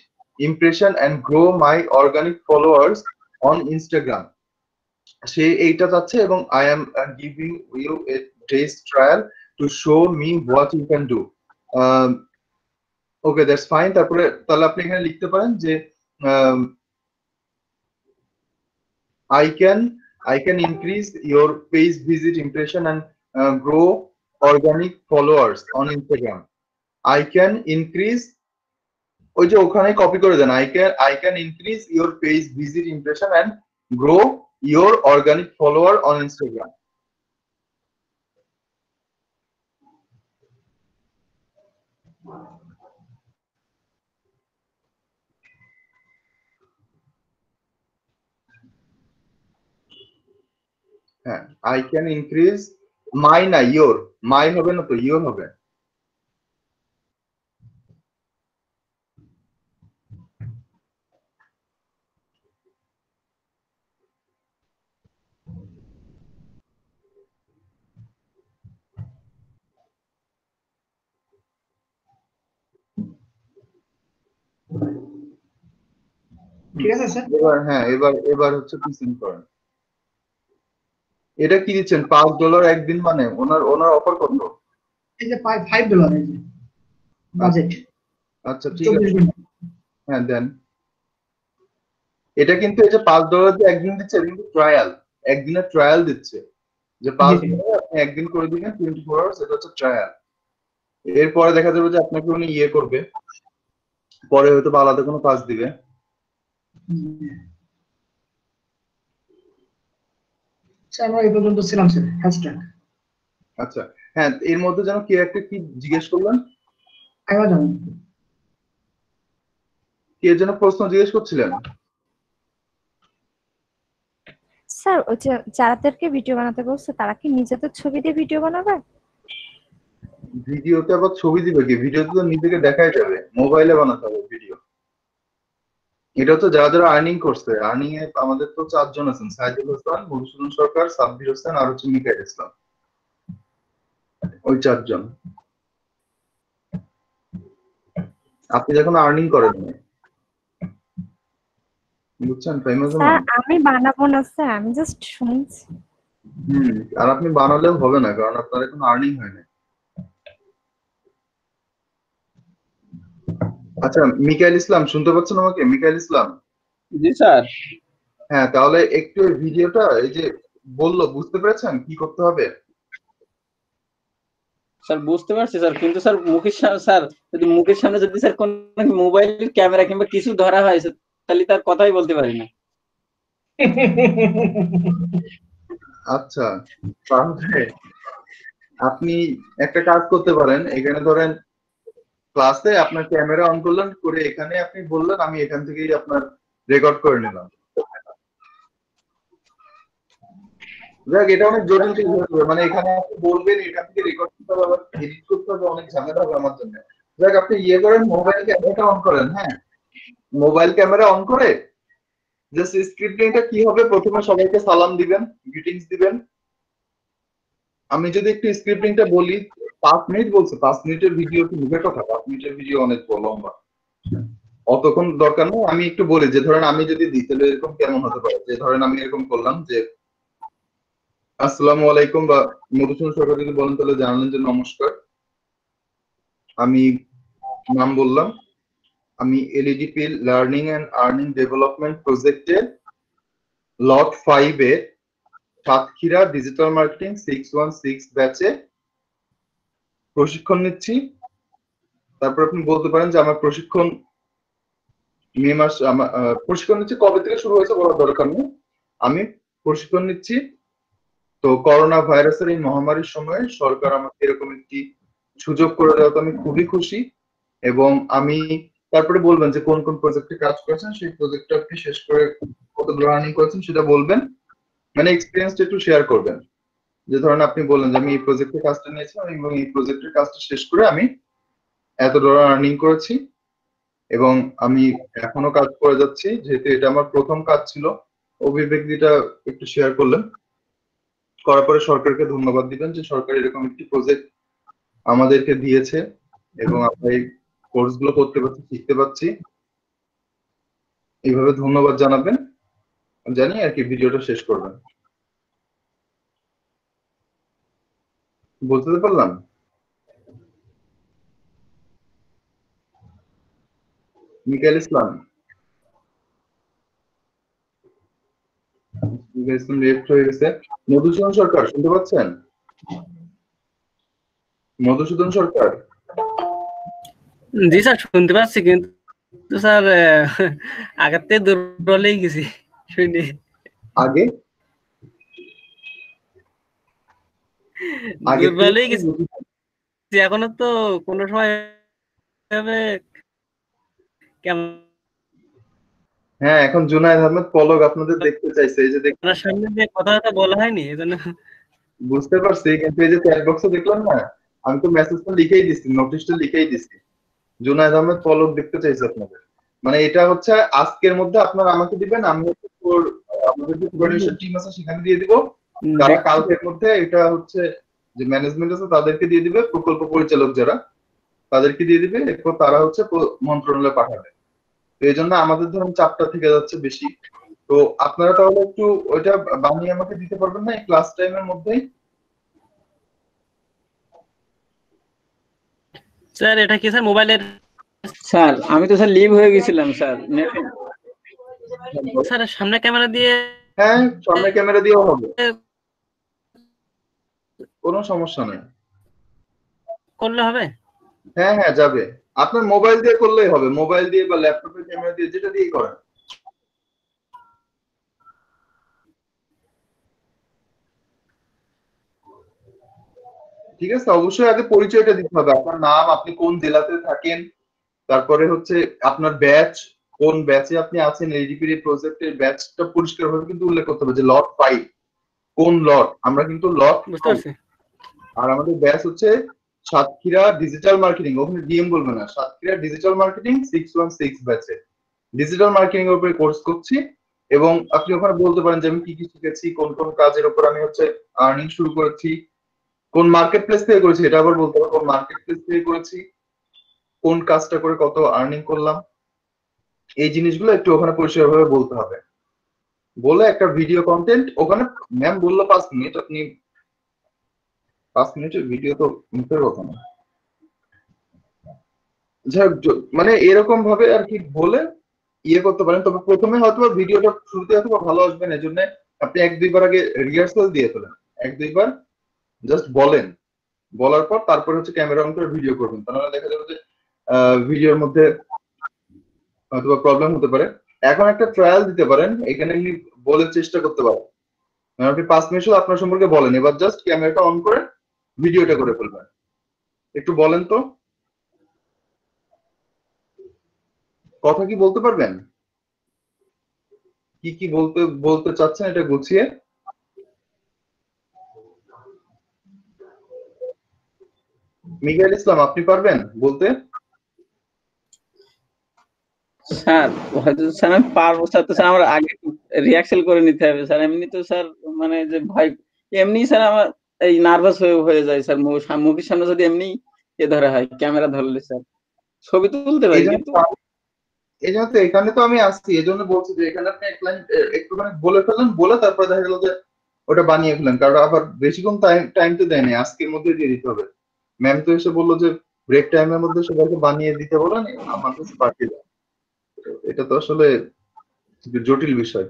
impression and grow my organic followers on Instagram, সে এইটা চাচ্ছে, এবং I am giving you a test trial to show me what you can do. Okay that's fine. তারপরে তাহলে আপনি এখানে লিখতে পারেন যে I can increase your page visit impression and grow organic followers on Instagram. I can increase, ওই যে ওখানে কপি করে দেন, I can increase your page visit impression and grow your organic follower on Instagram. হ্যাঁ, I can increase my না your, my হবে না তো, your হবে। ঠিক আছে স্যার? এবার হ্যাঁ, এবার হচ্ছে প্রেজেন্ট করেন। এটা কি দিচ্ছেন, $5 একদিন, মানে ওনার অফার কত? এই যে $5 এই যে বাজেট। আচ্ছা ঠিক আছে, হ্যাঁ দেন। এটা কিন্তু এই যে $5 যে একদিন দিচ্ছে, এটা কিন্তু ট্রায়াল, একদিনের ট্রায়াল দিচ্ছে, যে $5 আপনি একদিন করে দিবেন 24 আওয়ার্স, এটা হচ্ছে ট্রায়াল। এরপরে দেখা যাবে যে আপনাকে উনি ইয়ে করবে, পরে হয়তো বা আলাদা কোনো কাজ দিবে। স্যার আমরা এই পর্যন্ত ছিলাম স্যার, হ্যাশট্যাগ। আচ্ছা হ্যাঁ, এর মধ্যে যেন কি একটা কি জিজ্ঞেস করলেন, অ্যামাজন কে যেন প্রশ্ন জিজ্ঞেস করছিলেন? স্যার ওই যে যাদেরকে ভিডিও বানাতে বলছে তারা কি নিজেদের ছবি দিয়ে ভিডিও বানাবে? ভিডিওতে আবার ছবি দিবে কি? ভিডিওতে তো নিজেকে দেখাই যাবে, মোবাইলে বানাতে হবে ভিডিও। এটা তো যারা যারা আর্নিং করছে, আর্নিং এ আমাদের তো 4 জন আছেন, সাইদুল হাসান, মধুসূদন সরকার, সাব্বির হোসেন আর হচ্ছে মিকাইল ইসলাম, ওই 4 জন। আপনি যখন আর্নিং করেন না, বুঝছেন ফাইমা স্যার জামান? আমি বানাবো না স্যার, আমি জাস্ট শুনছি। আর আপনি বানালেও হবে না, কারণ আপনার এখন আর্নিং হয় না। আচ্ছা মিকাইল ইসলাম শুনতে পাচ্ছেন আমাকে? মিকাইল ইসলাম, জি স্যার। হ্যাঁ তাহলে একটু এই ভিডিওটা, এই যে বললো, বুঝতে পেরেছেন কি করতে হবে? স্যার বুঝতে পারছি স্যার, কিন্তু স্যার মুখের সামনে স্যার, যদি মুখের সামনে যদি স্যার কোন মোবাইলের ক্যামেরা কিংবা কিছু ধরা হয় তাহলে তার কথাই বলতে পারি না। আচ্ছা তাহলে আপনি একটা কাজ করতে পারেন, এখানে ধরেন ক্লাসে আপনার ক্যামেরা অন করলেন, করে এখানে আপনি বললেন, আমি এখান থেকেই আপনার রেকর্ড করে নিলাম। দেখ এটা অনেক জটিল কিছু হবে, মানে এখানে আপনি বলবেন, এখান থেকে রেকর্ড করতে হবে, আবার এডিট করতে হবে, অনেক ঝামেলা হবে আমার জন্য। দেখ আপনি ইয়ে করেন, মোবাইল ক্যামেরাটা অন করেন, হ্যাঁ মোবাইল ক্যামেরা অন করে জাস্ট স্ক্রিপ্টিংটা কি হবে, প্রথমে সবাইকে সালাম দিবেন, গ্রিটিংস দিবেন। আমি যদি একটু স্ক্রিপ্টিংটা বলি, 5 মিনিট বলছে, 5 মিনিটের ভিডিও কি মুখের কথা? 5 মিনিটের ভিডিও অনেক লম্বা, অতক্ষণ দরকার নেই। আমি একটু বলি যে ধরেন আমি যদি দিই তাহলে এরকম কেমন হতে পারে, যে ধরেন আমি এরকম করলাম যে আসসালামু আলাইকুম, বা মধুসূদন সরকার যদি বলেন তাহলে জানালেন যে নমস্কার, আমি নাম বললাম, আমি LEDP learning and earning development প্রজেক্টের লট 5 এর সাতক্ষীরা ডিজিটাল মার্কেটিং 616 ব্যাচে প্রশিক্ষণ নিচ্ছি। তারপর আপনি বলতে পারেন যে আমার প্রশিক্ষণ মে মাস, প্রশিক্ষণ নিচ্ছি কবে থেকে শুরু হয়েছে বলার দরকার নেই, আমি প্রশিক্ষণ নিচ্ছি। তো করোনা ভাইরাসের এই মহামারীর সময়ে সরকার আমাকে এরকম একটি সুযোগ করে দেওয়াতে আমি খুবই খুশি। এবং আমি তারপরে বলবেন যে কোন কোন প্রজেক্টে কাজ করেছেন, সেই প্রজেক্টটা আপনি শেষ করে কতগুলো আর্নিং করেছেন সেটা বলবেন, মানে এক্সপিরিয়েন্সটা একটু শেয়ার করবেন। যে ধরেন আপনি বললেন যে আমি এই প্রজেক্টের কাজটা নিয়েছিলাম এবং এই প্রজেক্টের কাজটা শেষ করে আমি এত ডলার আর্নিং করেছি এবং আমি এখনো কাজ করে যাচ্ছি, যেহেতু এটা আমার প্রথম কাজ ছিল। অভিব্যক্তিটা একটু শেয়ার করলেন, করার পরে সরকারকে ধন্যবাদ দিবেন যে সরকার এরকম একটি প্রজেক্ট আমাদেরকে দিয়েছে এবং আমরা এই কোর্সগুলো করতে পারছি, শিখতে পাচ্ছি, এইভাবে ধন্যবাদ জানাবেন, জানি আর কি ভিডিওটা শেষ করবেন। বলতে পারলাম? মিকাইল ইসলাম, মিকাইল ইসলাম লেফট হয়ে গেছে। মধুসূদন সরকার শুনতে পাচ্ছেন? মধুসূদন সরকার, জি স্যার শুনতে পাচ্ছি, কিন্তু স্যার আগের থেকে দুর্বলই গেছি শুনি। আগে দুর্বলই গেছি, এখনো তো কোনো সময় কেমন হ্যাঁ এখন জুনায়েদ আহমেদ পলক আপনাদের দেখতে চাইছে, এই যে আপনার সামনে যে কথাটা বলা হয়নি এজন্য। বুঝতে পারছি, কিন্তু এই যে চ্যাট বক্সে দেখলাম না, আমি তো মেসেজটা লিখেই দিছি, নোটিশটা লিখেই দিছি, জুনায়েদ আহমেদ পলক দেখতে চাইছে আপনাদের। মানে এটা হচ্ছে আজকের মধ্যে আপনারা আমাকে দিবেন, আমি হচ্ছে আমাদের যে কোঅর্ডিনেশন টিম আছে সেখানে দিয়ে দিব, তারা কালকের মধ্যে এটা হচ্ছে যে ম্যানেজমেন্ট আছে তাদেরকে দিয়ে দিবে, প্রকল্প পরিচালক যারা তাদেরকে দিয়ে দিবে, এরপর তারা হচ্ছে মন্ত্রণালয়ে পাঠাবে। তো এই জন্য আমাদের ধরুন চাপটা থেকে যাচ্ছে বেশি। তো আপনারা তাহলে একটু ওইটা বানিয়ে আমাকে দিতে পারবেন না এই ক্লাস টাইমের মধ্যেই? স্যার এটা কি স্যার মোবাইলের? স্যার আমি তো স্যার লিভ হয়ে গেছিলাম স্যার। স্যার সামনে ক্যামেরা দিয়ে? হ্যাঁ সামনে ক্যামেরা দিয়েও হবে, কোনো সমস্যা নেই, করলে হবে। হ্যাঁ হ্যাঁ যাবে, আপনার মোবাইল দিয়ে করলেই হবে, মোবাইল দিয়ে বা ল্যাপটপের ক্যামেরা দিয়ে, যেটা দিয়ে করেন। ঠিক আছে, অবশ্যই আগে পরিচয়টা দিতে হবে, আপনার নাম, আপনি কোন জেলাতে থাকেন, তারপরে হচ্ছে আপনার ব্যাচ, কোন ব্যাচে আপনি আছেন, এলডিপির এই প্রজেক্টের ব্যাচটা পরিষ্কারভাবে কিন্তু উল্লেখ করতে হবে যে লট 5 কোন লট, আমরা কিন্তু লট, বুঝতে পারছি। আর আমাদের ব্যাচ হচ্ছে সাতক্ষীরা ডিজিটাল মার্কেটিং, ওখানে ডিএম বলবে না, সাতক্ষীরা ডিজিটাল মার্কেটিং 616 ব্যাচে ডিজিটাল মার্কেটিং এর উপরে কোর্স করছি। এবং আপনি ওখানে বলতে পারেন যে আমি কি কি শিখেছি, কোন কোন কাজের উপর আমি হচ্ছে আর্নিং শুরু করেছি, কোন মার্কেট প্লেস থেকে করেছি, এটা আবার বলতে হবে কোন মার্কেট প্লেস থেকে করেছি, কোন কাজটা করে কত আর্নিং করলাম, এই জিনিসগুলো একটু ওখানে পরিষ্কারভাবে বলতে হবে। বলে একটা ভিডিও কন্টেন্ট ওখানে, ম্যাম বললো 5 মিনিট, আপনি 5 মিনিটের ভিডিও তো মুখের কথা না, যাই হোক, মানে এরকম ভাবে আর কি বলে ইয়ে করতে পারেন। তবে প্রথমে হয়তো ভিডিওটা শুরুতে হয়তো ভালো আসবে না, এই জন্য আপনি 1-2 বার আগে রিহার্সাল দিয়ে ফেলেন, 1-2 বার জাস্ট বলেন, বলার পর তারপরে হচ্ছে ক্যামেরা অন করে ভিডিও করবেন, তাহলে দেখা যাবে যে ভিডিওর মধ্যে হয়তো প্রবলেম হতে পারে। এখন একটা ট্রায়াল দিতে পারেন, এখানে বলে চেষ্টা করতে পারেন, আপনি 5 মিনিট শুধু আপনার সম্পর্কে বলেন, এবার জাস্ট ক্যামেরাটা অন করে ভিডিওটা করে ফেলবেন। একটু বলেন তো, কথা কি বলতে পারবেন, কি কি বলতে বলতে চাচ্ছেন এটা গুছিয়ে। মিকাইল ইসলাম, আপনি পারবেন বলতে? স্যার হয়তো স্যার আমি পারবো স্যার, তো স্যার আমার আগে রিহার্সাল করে নিতে হবে স্যার, এমনি তো স্যার মানে যে ভয়, এমনি স্যার আমার এই নার্ভাস হয়ে যায় স্যার, মুখের সামনে যদি এমনি ধরা হয়, ক্যামেরা ধরলে স্যার ছবি তুলতে পারি কিন্তু। এই জন্য তো এখানে তো আমি আসছি, এই জন্য বলছি যে এখানে আপনি একটুখানি বলে ফেলেন, বলে তারপরে দেখা গেল যে ওটা বানিয়ে ফেলেন, কারণ আবার বেশিক্ষণ টাইম তো দেয়নি, আজকের মধ্যে দিয়ে দিতে হবে। ম্যাম তো এসে বললো যে ব্রেক টাইমের মধ্যে সবাইকে বানিয়ে দিতে বলেন, আমার কাছে পাঠিয়ে দেন। এটা তো আসলে জটিল বিষয়।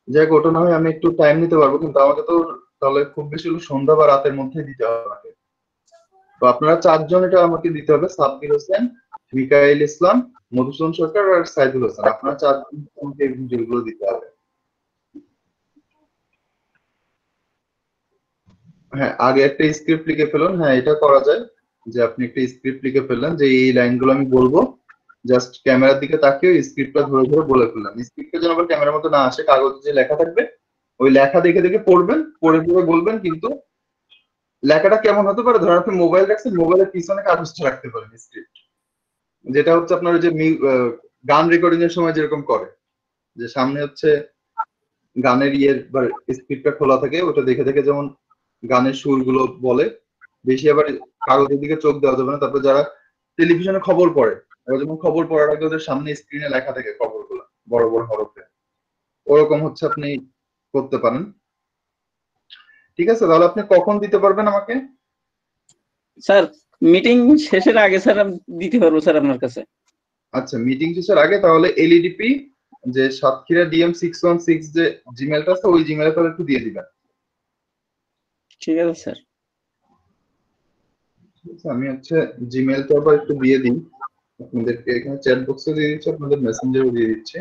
যাই হোক, ওটা না হয় আমি একটু টাইম নিতে পারবো, কিন্তু আমাকে তো তাহলে খুব বেশি হলো সন্ধ্যা বা রাতের মধ্যে দিতে হবে আমাকে। তো আপনারা 4 জন এটা আমাকে দিতে হবে, সাব্বির হোসেন, মিকাইল ইসলাম, মধুসূদন সরকার আর সাইদুল হোসেন, আপনারা 4 জন আমাকে এই ভিডিওগুলো দিতে হবে। হ্যাঁ, আগে একটা স্ক্রিপ্ট লিখে ফেলুন, হ্যাঁ এটা করা যায়, যে আপনি একটা স্ক্রিপ্ট লিখে ফেললেন যে এই লাইনগুলো আমি বলবো, জাস্ট ক্যামেরার দিকে তাকিয়ে স্ক্রিপ্টটা ধরে ধরে বলে ফেললাম। স্ক্রিপ্টটা যেন আবার ক্যামেরার মতো না আসে, কাগজে যে লেখা থাকবে ওই লেখা দেখে দেখে পড়বেন, পড়ে পড়ে বলবেন। কিন্তু লেখাটা কেমন হতে পারে, ধরেন আপনি মোবাইল রাখছেন, মোবাইলের পিছনে কাগজটা রাখতে পারেন স্ক্রিপ্ট, যেটা হচ্ছে আপনার ওই যে গান রেকর্ডিং এর সময় যেরকম করে, যে সামনে হচ্ছে গানের বা স্ক্রিপ্টটা খোলা থাকে, ওটা দেখে দেখে যেমন গানের সুরগুলো বলে। বেশি আবার কাগজের দিকে চোখ দেওয়া যাবে না। তারপর যারা টেলিভিশনে খবর পড়ে, ওরা যেমন খবর পড়ার আগে ওদের সামনে স্ক্রিনে লেখা থাকে খবরগুলো বড় বড় হরফে, ওরকম হচ্ছে আপনি করতে পারেন। ঠিক আছে, তাহলে আপনি কখন দিতে পারবেন আমাকে? স্যার মিটিং শেষের আগে স্যার আমি দিতে পারবো স্যার আপনার কাছে। আচ্ছা, মিটিং শেষের আগে তাহলে এলইডিপি যে সাতক্ষীরা ডিএম 616 যে জিমেলটা আছে, ওই জিমেলে তাহলে একটু দিয়ে দিবেন। ঠিক আছে স্যার। আমি হচ্ছে জিমেলটা আবার একটু দিয়ে দিই আপনাদেরকে, এখানে চ্যাট বক্সে দিয়ে দিচ্ছি, আপনাদের মেসেঞ্জারে দিয়ে দিচ্ছি।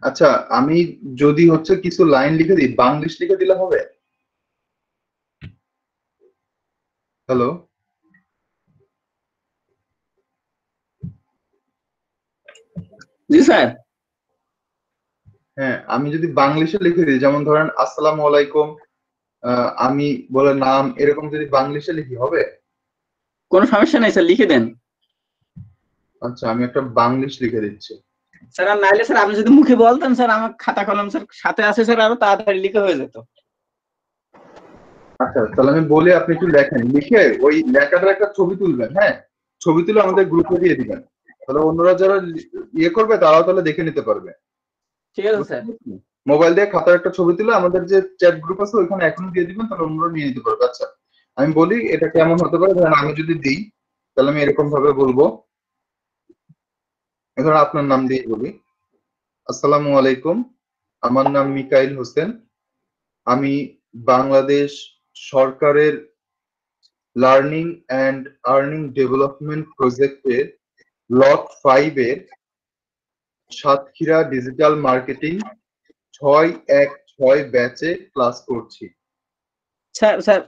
আচ্ছা, আমি যদি হচ্ছে কিছু লাইন লিখে দিই, বাংলিশ লিখে দিলে হবে? হ্যালো, জি স্যার। হ্যাঁ, আমি যদি বাংলিশে লিখে দিই, যেমন ধরেন আসসালামু আলাইকুম, আমি বলে নাম, এরকম যদি বাংলিশে লিখি হবে? কোনো সমস্যা নাই স্যার, লিখে দেন। আচ্ছা, আমি একটা বাংলিশ লিখে দিচ্ছি। স্যার আর নাইলে স্যার আপনি যদি মুখে বলতেন স্যার, আমার খাতা কলম স্যার সাথে আছে স্যার, আরো তাড়াতাড়ি লিখে হয়ে যেত। আচ্ছা, তাহলে আমি বলি, আপনি একটু লেখেন, লিখে ওই লেখাটার একটা ছবি তুলবেন। হ্যাঁ, ছবি তুলে আমাদের গ্রুপে দিয়ে দিবেন, তাহলে অন্যরা যারা ইয়ে করবে তারাও তাহলে দেখে নিতে পারবে। ঠিক আছে স্যার। মোবাইল দিয়ে খাতার একটা ছবি তুলে আমাদের যে চ্যাট গ্রুপ আছে ওইখানে এখনই দিয়ে দিবেন, তাহলে অন্যরা নিয়ে নিতে পারবে। আচ্ছা, আমি বলি এটা কেমন হতে পারে। ধরেন আমি যদি দিই, তাহলে আমি এরকম ভাবে বলবো, ধরেন আপনার নাম দিয়ে বলি, আসসালামু আলাইকুম, আমার নাম মিকাইল হোসেন, আমি বাংলাদেশ সরকারের লার্নিং অ্যান্ড আর্নিং ডেভেলপমেন্ট প্রজেক্টের লট 5 এর সাতক্ষীরা ডিজিটাল মার্কেটিং 616 ব্যাচে ক্লাস করছি। স্যার স্যার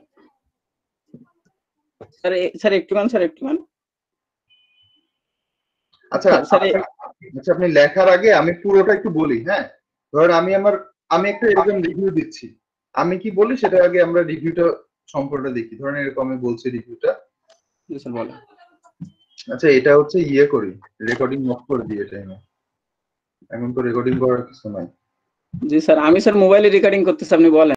স্যার স্যার একটুখানি স্যার একটুখানি। আচ্ছা আচ্ছা, আপনি লেখার আগে আমি পুরোটা একটু বলি। হ্যাঁ, ধরেন আমি একটা এরকম রিভিউ দিচ্ছি, আমি কি বলি সেটা আগে আমরা রিভিউটা সম্পর্কটা দেখি। ধরেন এরকম আমি বলছি রিভিউটা। স্যার বলেন। আচ্ছা, এটা হচ্ছে ইয়ে করি, রেকর্ডিং অফ করে দিই এটা। এখন তো রেকর্ডিং করার কিছু নাই। জি স্যার, আমি স্যার মোবাইলে রেকর্ডিং করতেছি, আপনি বলেন।